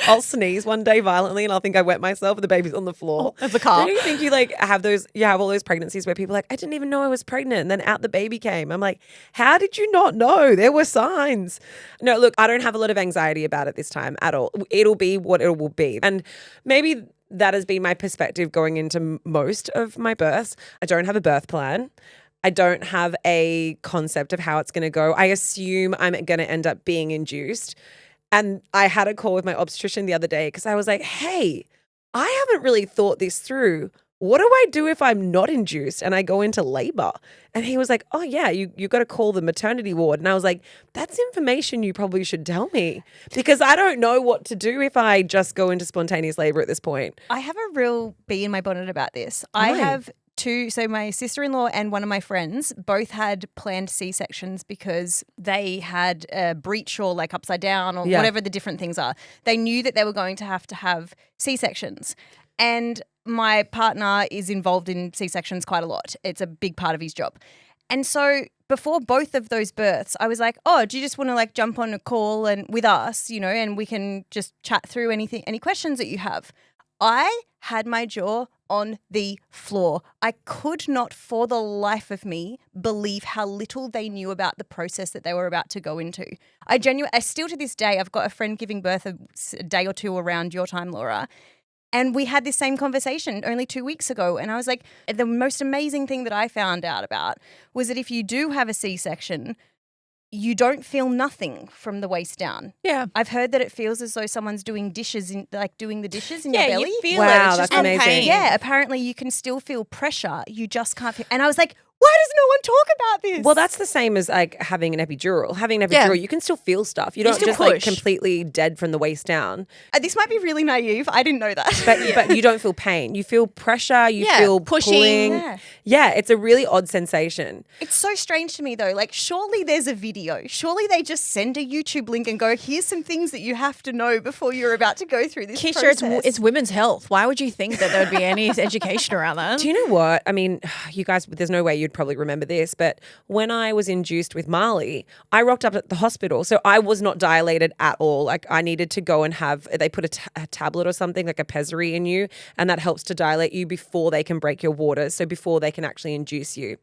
I'll sneeze one day violently and I'll think I wet myself and the baby's on the floor. Of the car. Don't you think you like have all those pregnancies where people are like, I didn't even know I was pregnant, and then out the baby came. I'm like, how did you not know? There were signs. No, look, I don't have a lot of anxiety about it this time at all. It'll be what it will be. And maybe that has been my perspective going into most of my births. I don't have a birth plan. I don't have a concept of how it's going to go. I assume I'm going to end up being induced. And I had a call with my obstetrician the other day because I was like, hey, I haven't really thought this through. What do I do if I'm not induced and I go into labor? And he was like, oh, yeah, you got to call the maternity ward. And I was like, that's information you probably should tell me because I don't know what to do if I just go into spontaneous labor at this point. I have a real bee in my bonnet about this. I have two. So my sister-in-law and one of my friends both had planned C-sections because they had a breech or like upside down or whatever the different things are. They knew that they were going to have C-sections. And my partner is involved in C-sections quite a lot. It's a big part of his job. And so before both of those births, I was like, oh, do you just want to like jump on a call and with us, and we can just chat through any questions that you have. I had my jaw on the floor. I could not for the life of me believe how little they knew about the process that they were about to go into. I still to this day, I've got a friend giving birth a day or two around your time, Laura. And we had this same conversation only 2 weeks ago. And I was like, the most amazing thing that I found out about was that if you do have a C-section, you don't feel nothing from the waist down. Yeah. I've heard that it feels as though someone's doing the dishes in your belly. You feel Wow, it. It's just that's not amazing. pain. Yeah, apparently you can still feel pressure. You just can't feel. And I was like, Why does no one talk about this? Well, that's the same as like having an epidural. Having an epidural, you can still feel stuff. You don't still just like push. completely dead from the waist down. This might be really naive. I didn't know that. But you don't feel pain. You feel pressure. You feel pushing. pulling. Yeah, it's a really odd sensation. It's so strange to me though. Like, surely there's a video. Surely they just send a YouTube link and go, here's some things that you have to know before you're about to go through this Keisha, process. it's women's health. Why would you think that there would be any education around that? Do you know what? I mean, you guys, there's no way you'd probably remember this, but when I was induced with Marlie, I rocked up at the hospital. So I was not dilated at all. Like, I needed to go and they put a tablet or something, like a pessary in you, and that helps to dilate you before they can break your waters. So before they can actually induce you.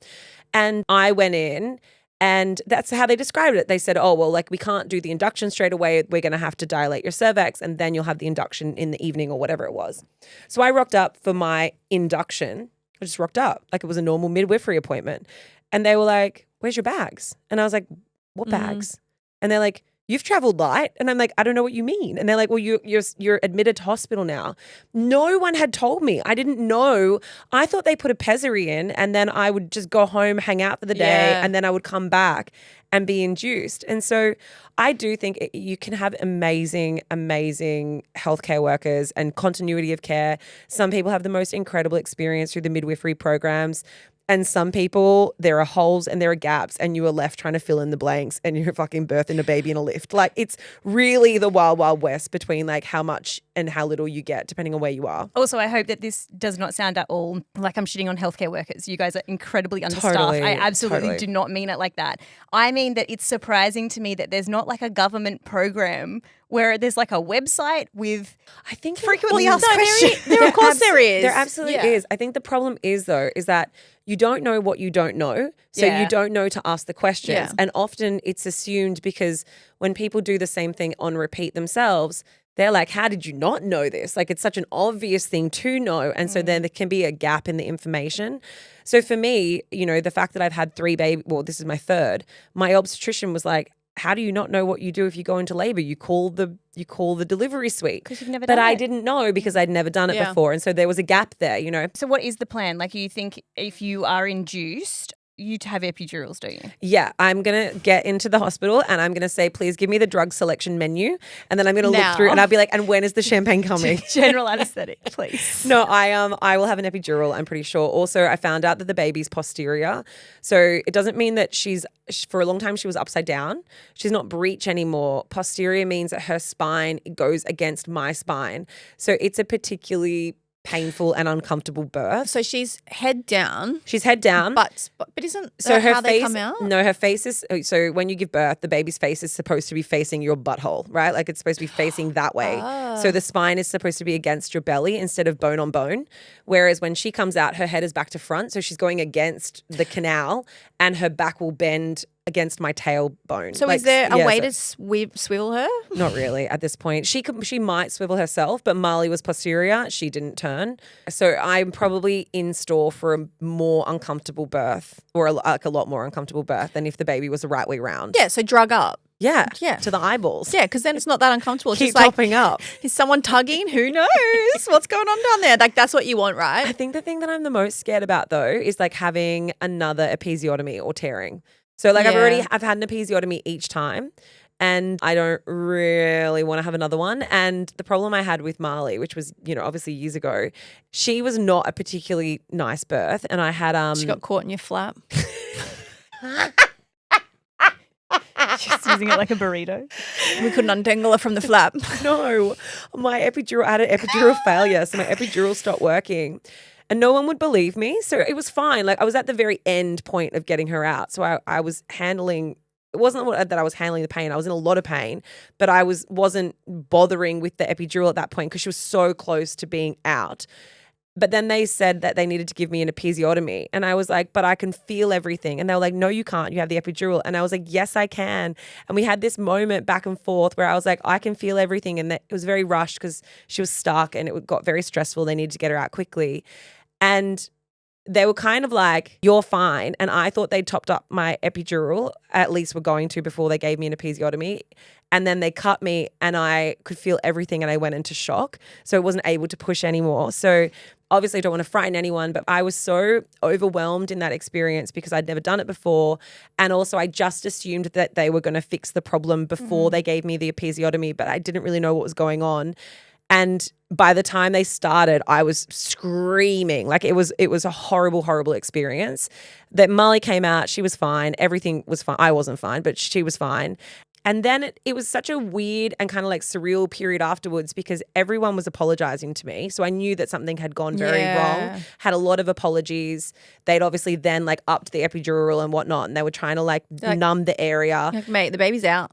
And I went in, and that's how they described it. They said, oh, well, like, we can't do the induction straight away. We're going to have to dilate your cervix, and then you'll have the induction in the evening or whatever it was. So I rocked up for my induction. I just rocked up like it was a normal midwifery appointment. And they were like, where's your bags? And I was like, what bags? And they're like, you've traveled light. And I'm like, I don't know what you mean. And they're like, well, you're admitted to hospital now. No one had told me. I didn't know. I thought they put a pessary in and then I would just go home, hang out for the day, and then I would come back and be induced. And so I do think you can have amazing, amazing healthcare workers and continuity of care. Some people have the most incredible experience through the midwifery programs. And some people, there are holes and there are gaps and you are left trying to fill in the blanks and you're fucking birthing a baby in a lift. Like, it's really the wild, wild west between like how much and how little you get depending on where you are. Also, I hope that this does not sound at all like I'm shitting on healthcare workers. You guys are incredibly understaffed. Totally, I absolutely do not mean it like that. I mean that it's surprising to me that there's not like a government program where there's like a website with I think frequently asked questions. There, of course there is. There absolutely is. I think the problem is though, is that you don't know what you don't know. So you don't know to ask the questions. Yeah. And often it's assumed because when people do the same thing on repeat themselves, they're like, how did you not know this? Like, it's such an obvious thing to know. And so then there can be a gap in the information. So for me, you know, the fact that I've had 3 babies, well, this is my 3rd, my obstetrician was like, how do you not know what you do if you go into labor? You call the delivery suite. Because you've never but done I it. didn't know because I'd never done it before. And so there was a gap there, you know. So what is the plan? Like, you think if you are induced, you have epidurals, don't you? Yeah, I'm going to get into the hospital and I'm going to say, please give me the drug selection menu. And then I'm going to look through and I'll be like, and when is the champagne coming? General anesthetic, please. No, I will have an epidural, I'm pretty sure. Also, I found out that the baby's posterior. So it doesn't mean that for a long time she was upside down. She's not breech anymore. Posterior means that her spine goes against my spine. So it's a particularly painful and uncomfortable birth. So she's head down. She's head down. But isn't So that her how face, they come out? No, her face is, so when you give birth, the baby's face is supposed to be facing your butthole, right? Like, it's supposed to be facing that way. So the spine is supposed to be against your belly instead of bone on bone. Whereas when she comes out, her head is back to front. So she's going against the canal and her back will bend against my tailbone. So is there a way to swivel her? Not really at this point. She might swivel herself, but Marlie was posterior. She didn't turn. So I'm probably in store for a more uncomfortable birth, or a lot more uncomfortable birth than if the baby was the right way round. Yeah, so drug up. Yeah. Yeah. To the eyeballs. Yeah, because then it's not that uncomfortable. It's Keep just like, popping up. is someone tugging? Who knows? What's going on down there? Like, that's what you want, I right? think the thing that I'm the most scared about though is like having another episiotomy or tearing. So like I've had an episiotomy each time and I don't really want to have another one. And the problem I had with Marlie, which was, you know, obviously years ago, she was not a particularly nice birth. And I had She got caught in your flap. Just using it like a burrito. We couldn't untangle her from the flap. no, I had an epidural failure. So my epidural stopped working. And no one would believe me. So it was fine. Like, I was at the very end point of getting her out. So I was handling, it wasn't that I was handling the pain. I was in a lot of pain, but I wasn't bothering with the epidural at that point because she was so close to being out. But then they said that they needed to give me an episiotomy. And I was like, but I can feel everything. And they were like, no, you can't. You have the epidural. And I was like, yes, I can. And we had this moment back and forth where I was like, I can feel everything. And it was very rushed because she was stuck and it got very stressful. They needed to get her out quickly. And they were kind of like, you're fine. And I thought they'd topped up my epidural, at least were going to before they gave me an episiotomy. And then they cut me and I could feel everything and I went into shock. So I wasn't able to push anymore. So obviously I don't want to frighten anyone, but I was so overwhelmed in that experience because I'd never done it before. And also I just assumed that they were going to fix the problem before they gave me the episiotomy, but I didn't really know what was going on. And by the time they started, I was screaming. Like it was a horrible, horrible experience. That Marlie came out, she was fine. Everything was fine. I wasn't fine, but she was fine. And then it was such a weird and kind of like surreal period afterwards because everyone was apologizing to me. So I knew that something had gone very wrong, had a lot of apologies. They'd obviously then like upped the epidural and whatnot. And they were trying to like numb the area. Like, mate, the baby's out.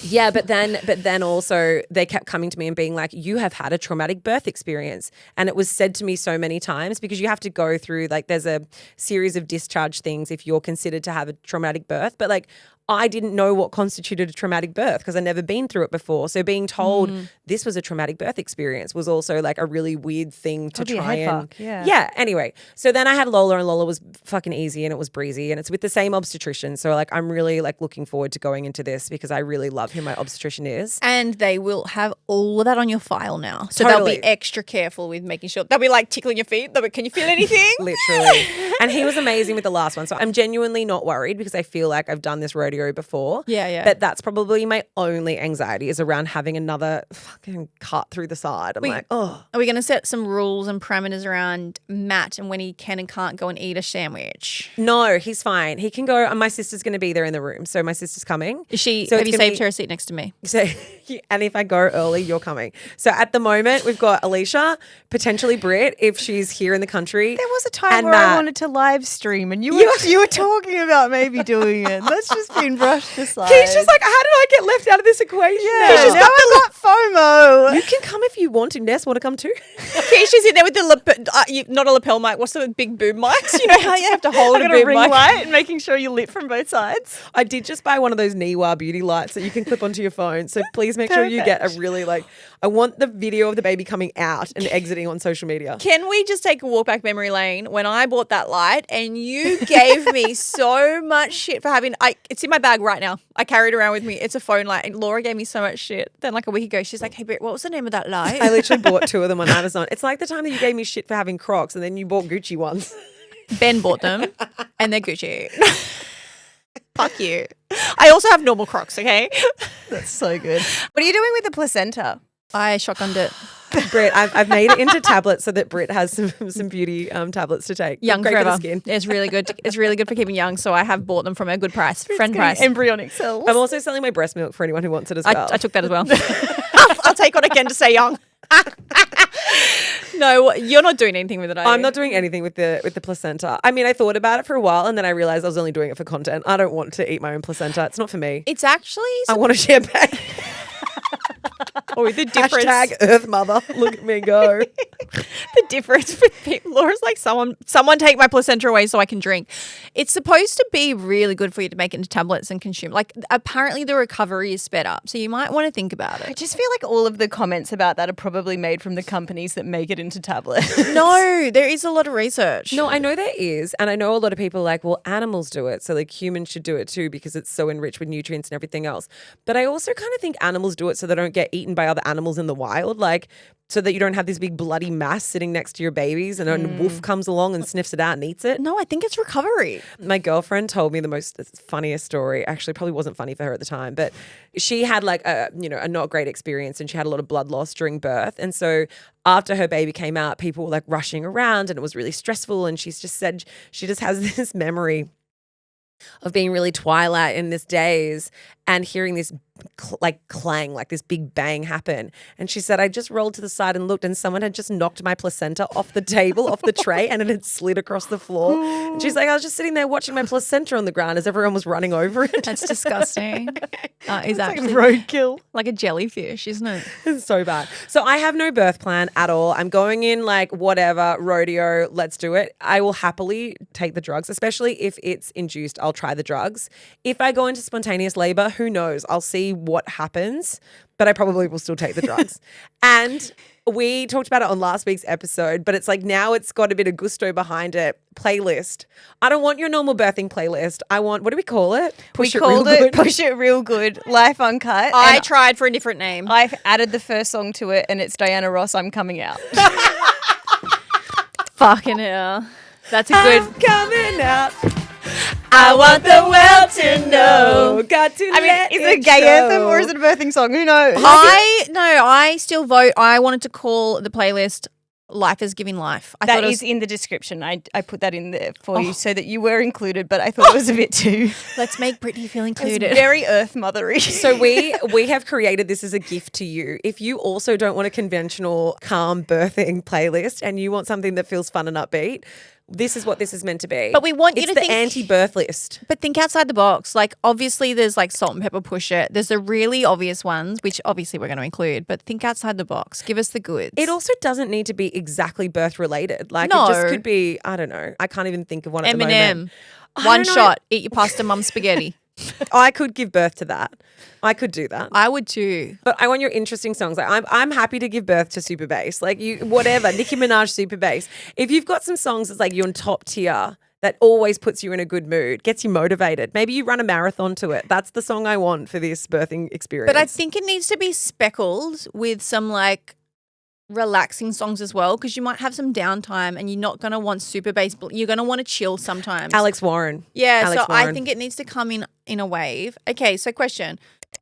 Yeah, but then also they kept coming to me and being like, you have had a traumatic birth experience. And it was said to me so many times because you have to go through like there's a series of discharge things if you're considered to have a traumatic birth. But like I didn't know what constituted a traumatic birth because I'd never been through it before. So being told this was a traumatic birth experience was also like a really weird thing to try and yeah. Anyway, so then I had Lola and Lola was fucking easy and it was breezy and it's with the same obstetrician. So like I'm really like looking forward to going into this because I really love who my obstetrician is. And they will have all of that on your file now. So Totally. they'll be extra careful with making sure. They'll be like tickling your feet. They'll be, can you feel anything? Literally. And he was amazing with the last one. So I'm genuinely not worried because I feel like I've done this rodeo before. Yeah. But that's probably my only anxiety is around having another fucking cut through the side. I'm like, oh. Are we going to set some rules and parameters around Matt and when he can and can't go and eat a sandwich? No, he's fine. He can go. And my sister's going to be there in the room. So my sister's coming. Is she? So Have it's you gonna saved her a seat next to me? So, and if I go early, you're coming. So at the moment, we've got Alicia, potentially Britt, if she's here in the country. There was a time and where I Matt. wanted to live stream and you were talking about maybe doing it. That's just been brushed aside. Keisha's like, how did I get left out of this equation? yeah, Keisha's now I got FOMO. You can come if you want to. Ness, want to come too? Keisha's in there with the not a lapel mic. What's the big boob mics? You know how you have to hold I a got a boob ring mic. light and making sure you're lit from both sides. I did just buy one of those Niwa beauty lights that you can clip onto your phone. So please make sure you get a really I want the video of the baby coming out and exiting on social media. Can we just take a walk back memory lane when I bought that light and you gave me so much shit for having it's in my bag right now. I carry it around with me. It's a phone light and Laura gave me so much shit. Then like a week ago she's like, hey Britt, what was the name of that light? I literally bought 2 of them on Amazon. It's like the time that you gave me shit for having Crocs and then you bought Gucci ones. Ben bought them and they're Gucci. Fuck you. I also have normal Crocs, okay? That's so good. What are you doing with the placenta? I shotgunned it. Britt, I've made it into tablets so that Britt has some beauty tablets to take. Young Great forever. for the skin. It's really good. It's really good for keeping young. So I have bought them from a good price, friend price. Embryonic cells. I'm also selling my breast milk for anyone who wants it as well. I took that as well. I'll take on again to say young. No, you're not doing anything with it, are you? I'm not doing anything with the placenta. I mean, I thought about it for a while and then I realized I was only doing it for content. I don't want to eat my own placenta. It's not for me. It's actually I want to share baby. or the difference. Hashtag Earth Mother. Look at me go. The difference with people. Laura's like, someone take my placenta away so I can drink. It's supposed to be really good for you to make it into tablets and consume. Like apparently the recovery is sped up. So you might want to think about I it. just feel like all of the comments about that are probably made from the companies that make it into tablets. No, there is a lot of research. No, I know there is. And I know a lot of people are like, well, animals do it. So like humans should do it too because it's so enriched with nutrients and everything else. But I also kind of think animals do it so they don't get eaten by other animals in the wild. Like so that you don't have this big bloody mass sitting next to your babies and a wolf comes along and sniffs it out and eats it. No, I think it's recovery. My girlfriend told me the most funniest story. Actually, probably wasn't funny for her at the time, but she had like a not great experience and she had a lot of blood loss during birth. And so after her baby came out, people were like rushing around and it was really stressful. And she's just said she just has this memory of being really twilight in this daze and hearing this clang, like this big bang happen. And she said, I just rolled to the side and looked and someone had just knocked my placenta off the table, off the tray, and it had slid across the floor. And she's like, I was just sitting there watching my placenta on the ground as everyone was running over it. That's disgusting. It's actually roadkill. like a jellyfish, isn't it? It's so bad. So I have no birth plan at all. I'm going in like whatever, rodeo, let's do it. I will happily take the drugs, especially if it's induced. I'll try the drugs. If I go into spontaneous labor, who knows? I'll see what happens, but I probably will still take the drugs. And we talked about it on last week's episode, but it's like now it's got a bit of gusto behind it. Playlist. I don't want your normal birthing playlist. I want, what do we call it? We called it Push It Real Good, Life Uncut. I and tried for a different name. I've added the first song to it, and it's Diana Ross, I'm Coming Out. Fucking hell. That's a good. I'm coming out. I want the world to know. Got to I mean, is it a gay anthem or is it a birthing song? Who knows? I still vote. I wanted to call the playlist Life is Giving Life. I thought That it is was, in the description. I put that in there for you so that you were included, but I thought it was a bit too. let's make Brittany feel It's included. very earth mothery. So we have created this as a gift to you. If you also don't want a conventional calm birthing playlist and you want something that feels fun and upbeat, this is what this is meant to be. But we want you it's to the think- anti-birth list. But think outside the box. Like, obviously, there's like Salt and Pepper Push It. There's the really obvious ones, which obviously we're going to include. But think outside the box. Give us the goods. It also doesn't need to be exactly birth related. Like No. it just could be, I don't know. I can't even think of one at the moment. Eminem. I One don't know. shot. Eat your pasta, mum spaghetti. I could give birth to that. I could do that. I would too. But I want your interesting songs. Like I'm happy to give birth to super bass. Like you, whatever, Nicki Minaj super bass. If you've got some songs that's like you're in top tier, that always puts you in a good mood, gets you motivated. Maybe you run a marathon to it. That's the song I want for this birthing experience. But I think it needs to be speckled with some like relaxing songs as well, because you might have some downtime and you're not going to want super bass. You're going to want to chill sometimes. Alex Warren. Yeah, Alex so I Warren. think it needs to come in a wave. Okay, so question.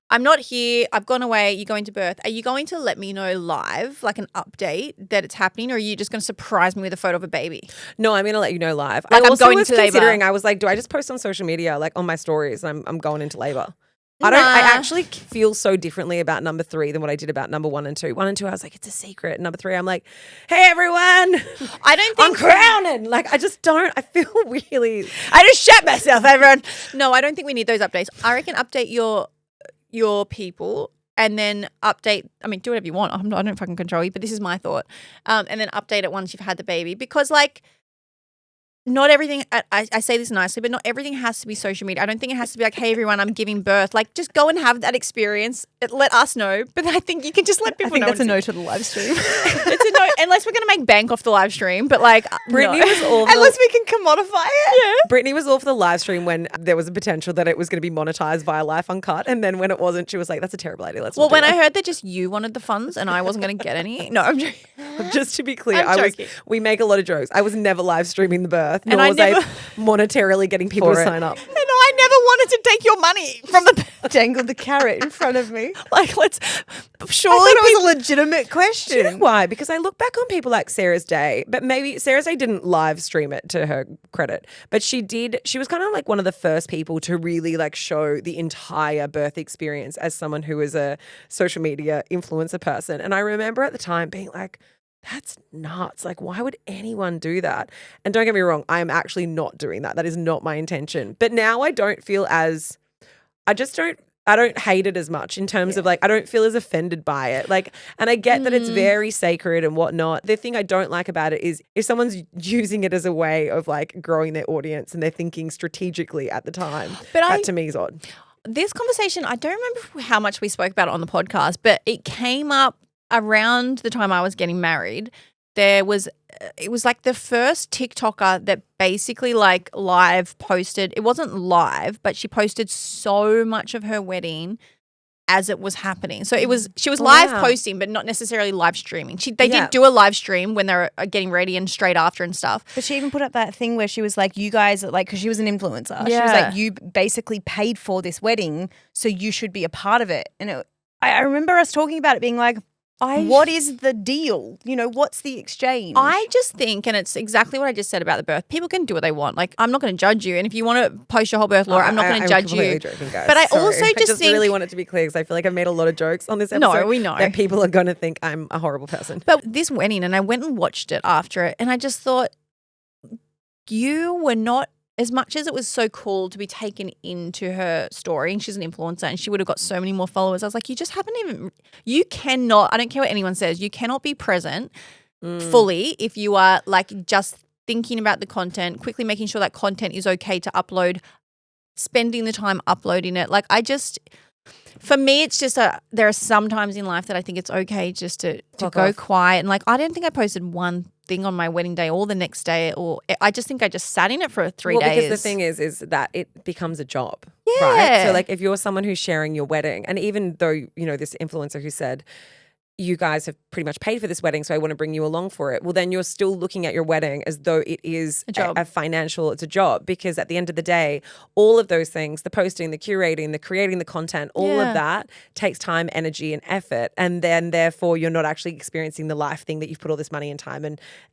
I'm not here. I've gone away. You're going to birth. Are you going to let me know live, like an update that it's happening, or are you just going to surprise me with a photo of a baby? No, I'm going to let you know live. Like, I I'm also going was into labour. considering, I was like, do I just post on social media, like on my stories, I'm going into labor? I Nah. actually feel so differently about number 3 than what I did about number 1 and 2. 1 and 2, I was like, it's a secret. Number 3, I'm like, hey, everyone. I don't I'm think crowning. Like, I just don't. I feel really. I just shat myself, everyone. No, I don't think we need those updates. I reckon update your people and then update. I mean, do whatever you want. I don't fucking control you, but this is my thought. And then update it once you've had the baby, because like, not everything, I say this nicely, but not everything has to be social media. I don't think it has to be like, hey, everyone, I'm giving birth. Like, just go and have that experience. Let us know. But I think you can just let people I think know. that's a no to the live stream. It's a no, unless we're going to make bank off the live stream. But like, Brittany no. was all. Unless we can commodify it. Brittany was all for the live stream when there was a potential that it was going to be monetized via Life Uncut, and then when it wasn't, she was like, "That's a terrible idea." Let's. Well, not do when I that." heard that just you wanted the funds and I wasn't going to get any. No, I'm joking. Just to be clear, I'm I was. joking. We make a lot of jokes. I was never live streaming the birth, nor I was never- I monetarily getting people For to it. sign up. And I never wanted to take your money from the. Dangled the carrot in front of me. Like, let's. I Surely thought it was a legitimate question. Do you know why? Because I look back on people like Sarah's Day, but maybe Sarah's Day didn't live stream it, to her credit, but she did. She was kind of like one of the first people to really like show the entire birth experience as someone who is a social media influencer person. And I remember at the time being like, that's nuts. Like, why would anyone do that? And don't get me wrong, I am actually not doing that. That is not my intention. But now I don't feel as, I don't hate it as much in terms of like, I don't feel as offended by it. Like, and I get that it's very sacred and whatnot. The thing I don't like about it is if someone's using it as a way of like growing their audience and they're thinking strategically at the time, that to me is odd. This conversation, I don't remember how much we spoke about it on the podcast, but it came up around the time I was getting married. It was like the first TikToker that basically like live posted. It wasn't live, but she posted so much of her wedding as it was happening. So she was live posting, but not necessarily live streaming. They did do a live stream when they were getting ready and straight after and stuff. But she even put up that thing where she was like, you guys, like, because she was an influencer. She was Yeah. like, you basically paid for this wedding, so you should be a part of it. And I remember us talking about it being like, what is the deal? You know, what's the exchange? I just think, and it's exactly what I just said about the birth, people can do what they want. Like, I'm not going to judge you. And if you want to post your whole birth, Laura, I'm not going to judge you. Joking, guys. But I Sorry. also I just think- really want it to be clear because I feel like I've made a lot of jokes on this No, episode. we know. that people are going to think I'm a horrible person. But this wedding, and I went and watched it after it, and I just thought, you were not, as much as it was so cool to be taken into her story, and she's an influencer and she would have got so many more followers. I was like, you cannot, I don't care what anyone says, you cannot be present fully if you are like just thinking about the content, quickly making sure that content is okay to upload spending the time uploading it. Like for me, it's just there are some times in life that I think it's okay just to go quiet. And like, I don't think I posted one thing on my wedding day or the next day, or I just think I just sat in it for 3 days. Because the thing is that it becomes a job, Yeah. right? So like if you're someone who's sharing your wedding, and even though, you know, this influencer who said, you guys have pretty much paid for this wedding, so I want to bring you along for it. Well, then you're still looking at your wedding as though it is a job. It's a job, because at the end of the day, all of those things, the posting, the curating, the creating the content, all of that takes time, energy and effort. And then therefore you're not actually experiencing the life thing that you've put all this money and time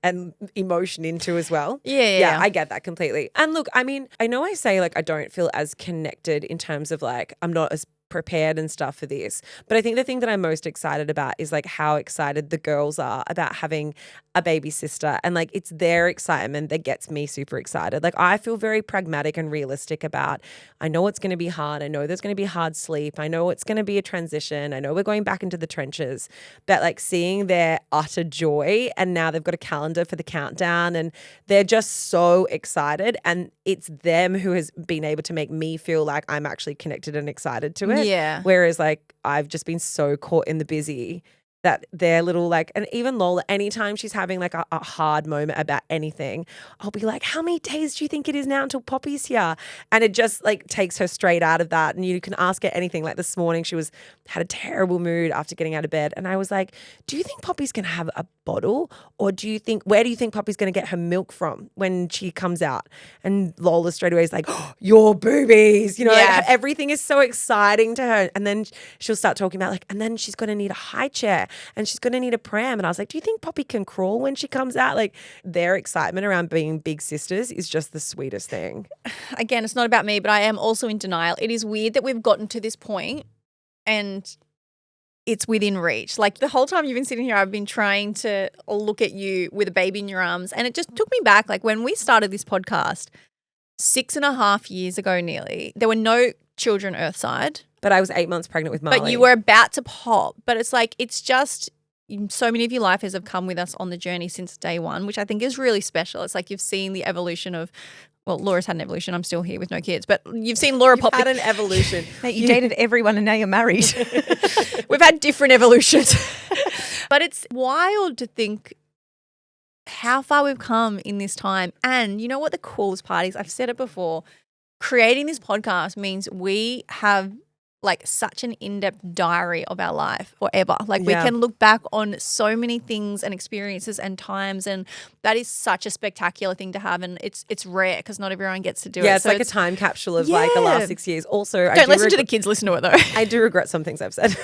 and emotion into as well. Yeah. I get that completely. And look, I mean, I know I say like I don't feel as connected in terms of like I'm not as prepared and stuff for this. But I think the thing that I'm most excited about is like how excited the girls are about having a baby sister, and like it's their excitement that gets me super excited. Like I feel very pragmatic and realistic about, I know it's going to be hard. I know there's going to be hard sleep. I know it's going to be a transition. I know we're going back into the trenches, but like seeing their utter joy, and now they've got a calendar for the countdown and they're just so excited, and it's them who has been able to make me feel like I'm actually connected and excited to it. Yeah. Whereas like I've just been so caught in the busy that their little like, and even Lola, anytime she's having like a hard moment about anything, I'll be like, how many days do you think it is now until Poppy's here? And it just like takes her straight out of that. And you can ask her anything. Like this morning, she had a terrible mood after getting out of bed. And I was like, do you think Poppy's going to have a bottle? Or where do you think Poppy's going to get her milk from when she comes out? And Lola straight away is like, oh, your boobies, you know, like everything is so exciting to her. And then she'll start talking about like, and then she's going to need a high chair and she's going to need a pram. And I was like, do you think Poppy can crawl when she comes out? Like their excitement around being big sisters is just the sweetest thing. Again, it's not about me, but I am also in denial. It is weird that we've gotten to this point and it's within reach. Like the whole time you've been sitting here, I've been trying to look at you with a baby in your arms. And it just took me back. Like when we started this podcast 6.5 years ago nearly, there were no children earthside. But I was 8 months pregnant with Marlie. But you were about to pop. But it's like, it's just so many of your lifers have come with us on the journey since day one, which I think is really special. It's like you've seen the evolution of, well, Laura's had an evolution. I'm still here with no kids. But you've seen Laura pop. Had an evolution. Mate, you dated everyone and now you're married. We've had different evolutions. But it's wild to think how far we've come in this time. And you know what the coolest part is? I've said it before. Creating this podcast means we have like such an in-depth diary of our life forever. Like we can look back on so many things and experiences and times, and that is such a spectacular thing to have, and it's rare because not everyone gets to do it. Yeah, it's like a time capsule of like the last 6 years. Also, don't listen to the kids, listen to it though. I do regret some things I've said.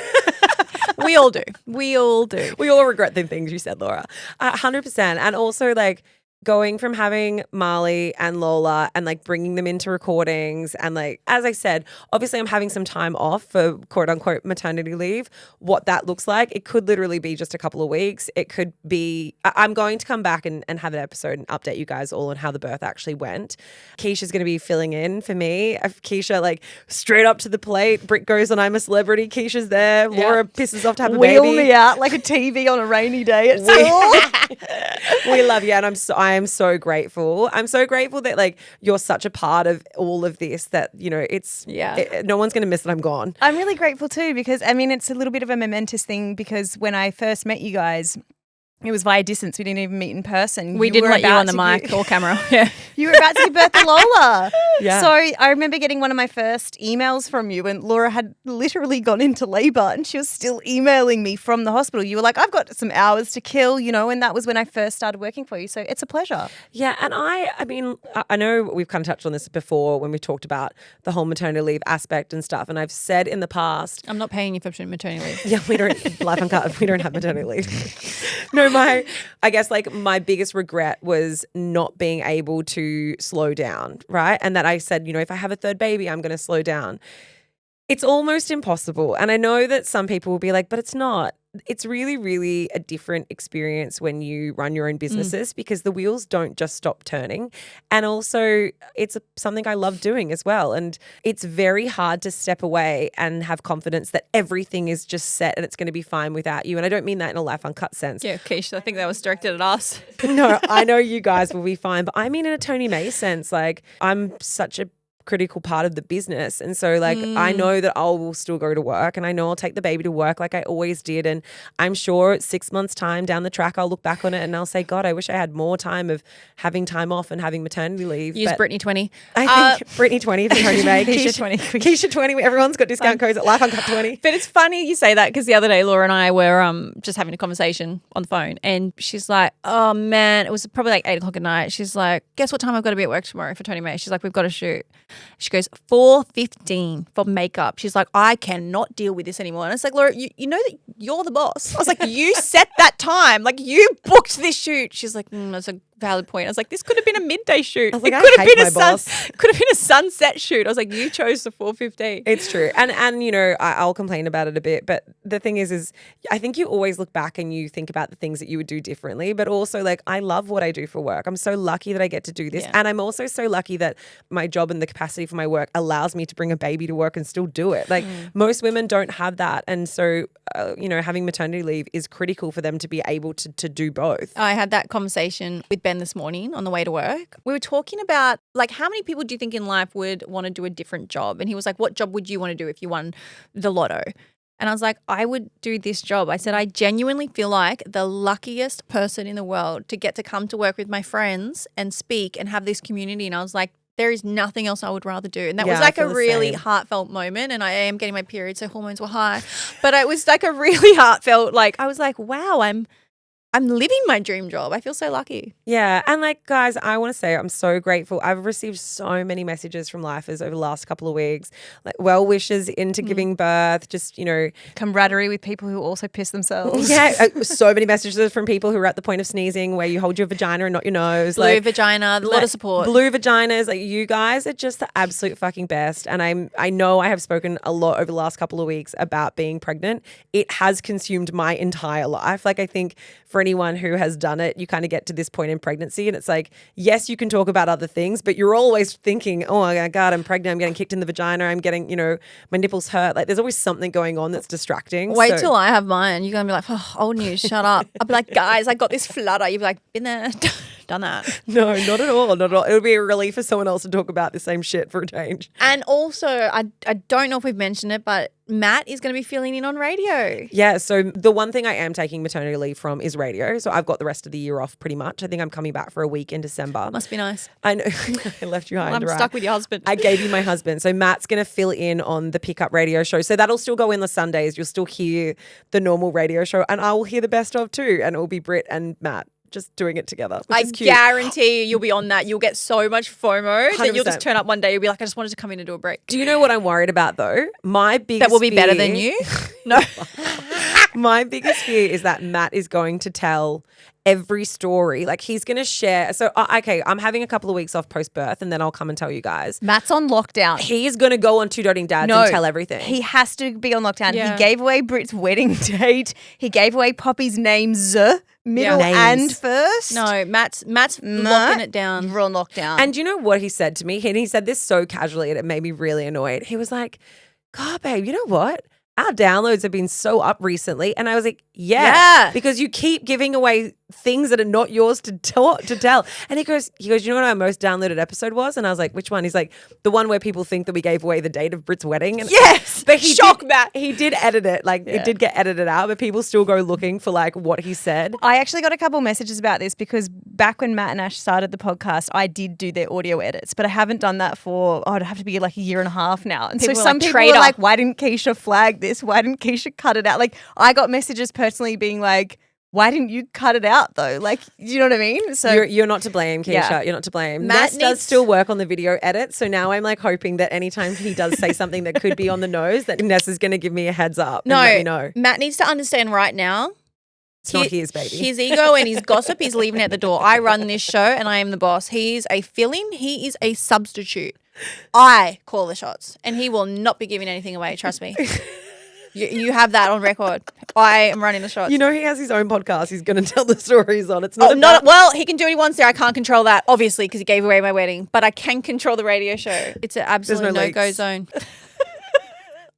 We all do. We all do. We all regret the things you said, Laura. 100%. And also like going from having Marlie and Lola and like bringing them into recordings, and like, as I said, obviously I'm having some time off for quote unquote maternity leave. What that looks like, it could literally be just a couple of weeks. It could be, I'm going to come back and have an episode and update you guys all on how the birth actually went. Keisha's going to be filling in for me. Keisha like straight up to the plate. Britt goes on I'm a Celebrity. Keisha's there. Laura pisses off to have a Wheel baby. me out like a TV on a rainy day at school. We love you, and I am so grateful. I'm so grateful that like you're such a part of all of this, that you know no one's going to miss that I'm gone. I'm really grateful too, because I mean it's a little bit of a momentous thing, because when I first met you guys, it was via distance. We didn't even meet in person. We didn't let you on the mic or camera. Yeah. You were about to give birth to Lola. Yeah. So I remember getting one of my first emails from you, and Laura had literally gone into labour and she was still emailing me from the hospital. You were like, I've got some hours to kill, you know, and that was when I first started working for you. So it's a pleasure. Yeah, and I mean, I know we've kind of touched on this before when we talked about the whole maternity leave aspect and stuff, and I've said in the past, I'm not paying you for maternity leave. yeah, we don't life uncut. We don't have maternity leave. No, I guess like my biggest regret was not being able to slow down, right? And that I said, you know, if I have a third baby, I'm going to slow down. It's almost impossible. And I know that some people will be like, but it's not. It's really, really a different experience when you run your own businesses, because the wheels don't just stop turning. And also it's something I love doing as well. And it's very hard to step away and have confidence that everything is just set and it's going to be fine without you. And I don't mean that in a life uncut sense. Yeah, Keish, I think that was directed at us. No, I know you guys will be fine, but I mean in a Tony May sense. Like I'm such a critical part of the business. And so like I know that I will still go to work, and I know I'll take the baby to work like I always did. And I'm sure 6 months time down the track, I'll look back on it and I'll say, God, I wish I had more time of having time off and having maternity leave. Use But Brittany 20. I think Brittany 20 for Tony May. Keisha 20. Keisha 20. Everyone's got discount codes at Life Uncut 20. But it's funny you say that, because the other day Laura and I were just having a conversation on the phone, and she's like, oh man, it was probably like 8 o'clock at night. She's like, guess what time I've got to be at work tomorrow for Tony May? She's like, we've got to shoot. She goes, 4:15 for makeup. She's like, I cannot deal with this anymore. And it's like, Laura, you know that you're the boss. I was like, you set that time. Like, you booked this shoot. She's like, that's a valid point. I was like, this could have been a midday shoot. I was like, it I could have hate been my a boss. could have been a sunset shoot. I was like, you chose the 4:15. It's true. And you know, I'll complain about it a bit. But the thing is I think you always look back and you think about the things that you would do differently. But also, like, I love what I do for work. I'm so lucky that I get to do this. Yeah. And I'm also so lucky that my job and the capacity for my work allows me to bring a baby to work and still do it. Like, most women don't have that. And so, you know, having maternity leave is critical for them to be able to do both. I had that conversation with Ben this morning on the way to work. We were talking about, like, how many people do you think in life would want to do a different job? And he was like, what job would you want to do if you won the lotto? And I was like, I would do this job. I said, I genuinely feel like the luckiest person in the world to get to come to work with my friends and speak and have this community. And I was like, there is nothing else I would rather do. And that was I like a feel the really same. heartfelt moment. And I am getting my period, so hormones were high. But it was like a really heartfelt, like, I was like, wow, I'm living my dream job. I feel so lucky. Yeah. And like, guys, I want to say I'm so grateful. I've received so many messages from lifers over the last couple of weeks, like well wishes into giving birth, just, you know. Camaraderie with people who also piss themselves. Yeah. So many messages from people who are at the point of sneezing where you hold your vagina and not your nose. Blue vagina, a lot of support. Blue vaginas. Like, you guys are just the absolute fucking best. And I know I have spoken a lot over the last couple of weeks about being pregnant. It has consumed my entire life. Like, I think for anyone who has done it, you kind of get to this point in pregnancy and it's like, yes, you can talk about other things, but you're always thinking, oh my God, I'm pregnant, I'm getting kicked in the vagina, I'm getting, you know, my nipples hurt. Like, there's always something going on that's distracting. Wait till I have mine. You're going to be like, oh, old news, shut up. I'll be like, guys, I got this flutter. You'll be like, been there, done that. No, not at all. Not at all. It would be a relief for someone else to talk about the same shit for a change. And also, I don't know if we've mentioned it, but Matt is going to be filling in on radio. Yeah, so the one thing I am taking maternity leave from is radio. So I've got the rest of the year off pretty much. I think I'm coming back for a week in December. Must be nice. I know. I left you high and I'm dry. stuck with your husband. I gave you my husband. So Matt's going to fill in on the pickup radio show. So that'll still go in the Sundays. You'll still hear the normal radio show and I will hear the best of too. And it will be Britt and Matt just doing it together. Which I is cute. guarantee you'll be on that. You'll get so much FOMO that you'll 100%. just turn up one day. You'll be like, I just wanted to come in and do a break. Do you know what I'm worried about though? My biggest That will be better than fear- you? No. My biggest fear is that Matt is going to tell every story. Like, he's going to share. So, okay, I'm having a couple of weeks off post-birth and then I'll come and tell you guys. Matt's on lockdown. He is going to go on Two Doting Dads and tell everything. He has to be on lockdown. Yeah. He gave away Britt's wedding date. He gave away Poppy's names, middle Names. and first. No, Matt's locking it down. You're on lockdown. And do you know what he said to me? And he said this so casually and it made me really annoyed. He was like, God, babe, you know what? Our downloads have been so up recently. And I was like, yeah. Because you keep giving away things that are not yours to tell. And he goes, you know what our most downloaded episode was? And I was like, which one? He's like, the one where people think that we gave away the date of Britt's wedding. And Yes. but he Shock, did, Matt. He did edit it. Like, it did get edited out, but people still go looking for like what he said. I actually got a couple messages about this because back when Matt and Ash started the podcast, I did do their audio edits, but I haven't done that for, it'd have to be like a year and a half now. And People so were some like, people "Traitor." were like, why didn't Keisha flag this? Why didn't Keisha cut it out? Like, I got messages personally being like, why didn't you cut it out though? Like, you know what I mean? So You're not to blame, Keisha. Yeah. You're not to blame. Matt Matt does needs- still work on the video edit. So now I'm like hoping that anytime he does say something that could be on the nose, that Ness is going to give me a heads up and let me know. Matt needs to understand right now. It's not his, baby. His ego and his gossip, he's leaving at the door. I run this show and I am the boss. He's a fill-in. He is a substitute. I call the shots and he will not be giving anything away. Trust me. You have that on record. I am running the shots. You know, he has his own podcast. He's going to tell the stories on. It's not, Well, he can do what he wants there. I can't control that, obviously, because he gave away my wedding. But I can control the radio show. It's an absolute no no-go leaks. zone.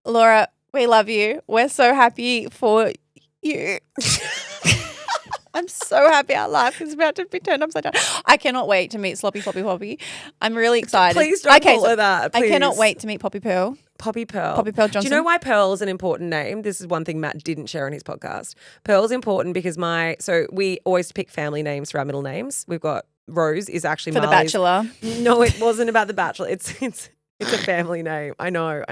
Laura, we love you. We're so happy for you. I'm so happy our life is about to be turned upside down. I cannot wait to meet Sloppy Floppy Poppy. I'm really excited. Please don't call her that. I cannot please. wait to meet Poppy Pearl. Poppy Pearl. Poppy Pearl Johnson. Do you know why Pearl is an important name? This is one thing Matt didn't share on his podcast. Pearl's important because so we always pick family names for our middle names. We've got Rose is actually For The Marlie's. Bachelor. No, it wasn't about The Bachelor. It's a family name. I know.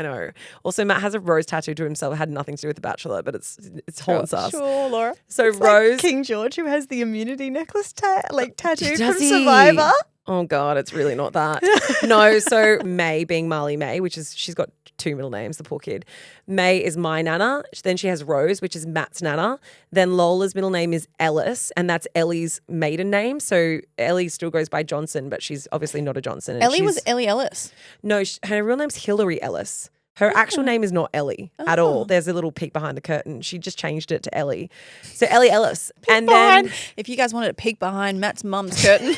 Also, Matt has a rose tattoo to himself. It had nothing to do with The Bachelor, but it haunts us. Sure, Laura. So It's Rose. like King George, who has the immunity necklace tattooed Does from he? Survivor. Oh God, it's really not that. No, so Mae being Marlie Mae, she's got 2 middle names, the poor kid. Mae is my nana. Then she has Rose, which is Matt's nana. Then Lola's middle name is Ellis, and that's Ellie's maiden name. So Ellie still goes by Johnson, but she's obviously not a Johnson. And Ellie was Ellie Ellis. No, her real name's Hillary Ellis. Her actual name is not Ellie at all. There's a little peek behind the curtain. She just changed it to Ellie. So Ellie Ellis. Then if you guys wanted to peek behind Matt's mum's curtain,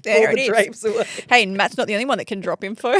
there all it the is. drapes away. Hey, Matt's not the only one that can drop info.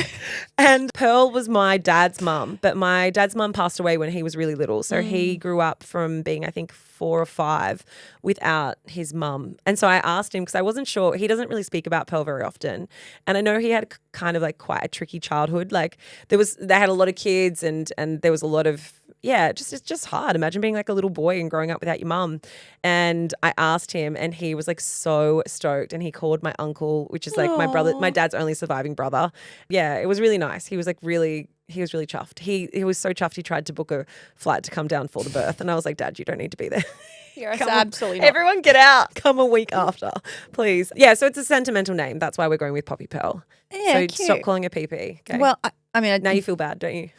And Pearl was my dad's mum, but my dad's mum passed away when he was really little. So he grew up from being, I think, 4 or 5 without his mum. And so I asked him because I wasn't sure. He doesn't really speak about Pearl very often. And I know he had kind of like quite a tricky childhood. Like they had a lot of kids and there was a lot of, it's just hard. Imagine being like a little boy and growing up without your mum. And I asked him and he was like so stoked and he called my uncle, which is like my dad's only surviving brother. Yeah, it was really nice. He was really chuffed. He was so chuffed he tried to book a flight to come down for the birth. And I was like, Dad, you don't need to be there. Yes, absolutely not. Everyone get out. Come a week after, please. Yeah, so it's a sentimental name. That's why we're going with Poppy Pearl. Yeah, so cute. stop calling her PP. Okay. Well, I mean, now you feel bad, don't you?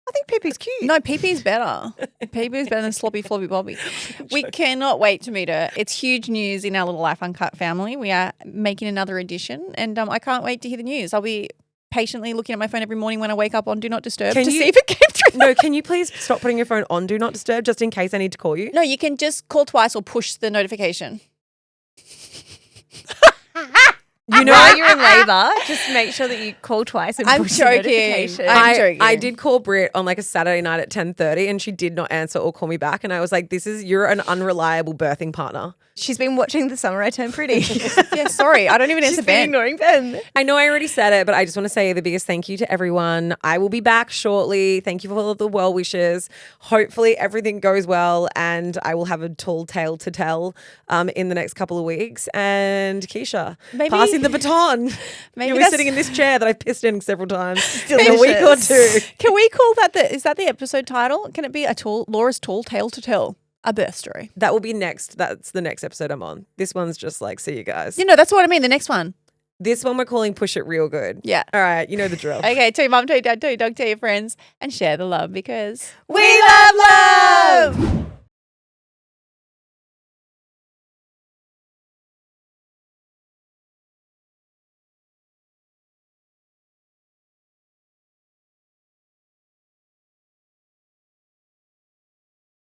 I think Pippi's cute. no, PP's better. PP's better than Sloppy Floppy Bobby. We cannot wait to meet her. It's huge news in our little Life Uncut family. We are making another edition, and I can't wait to hear the news. I'll be patiently looking at my phone every morning when I wake up on Do Not Disturb to see if it came through. No, can you please stop putting your phone on Do Not Disturb just in case I need to call you? No, you can just call twice or push the notification. You know, while you're in labour, just make sure that you call twice and I'm push the joking. notification. I'm joking. I did call Britt on like a Saturday night at 10:30 and she did not answer or call me back. And I was like, you're an unreliable birthing partner. She's been watching The Summer I Turned Pretty. Yeah, sorry. I don't even answer She's been Ben. ignoring Ben. I know I already said it, but I just want to say the biggest thank you to everyone. I will be back shortly. Thank you for all of the well wishes. Hopefully everything goes well and I will have a tall tale to tell in the next couple of weeks. And Keisha, passing the baton. Maybe You'll be sitting in this chair that I've pissed in several times in a Delicious. week or 2. Can we call that is that the episode title? Can it be Laura's Tall Tale to Tell? A birth story. That will be next. That's the next episode I'm on. This one's just like, see you guys. You know, that's what I mean. The next one. This one we're calling Push It Real Good. Yeah. All right. You know the drill. Okay, tell your mum, tell your dad, tell your dog, tell your friends, and share the love because We love love!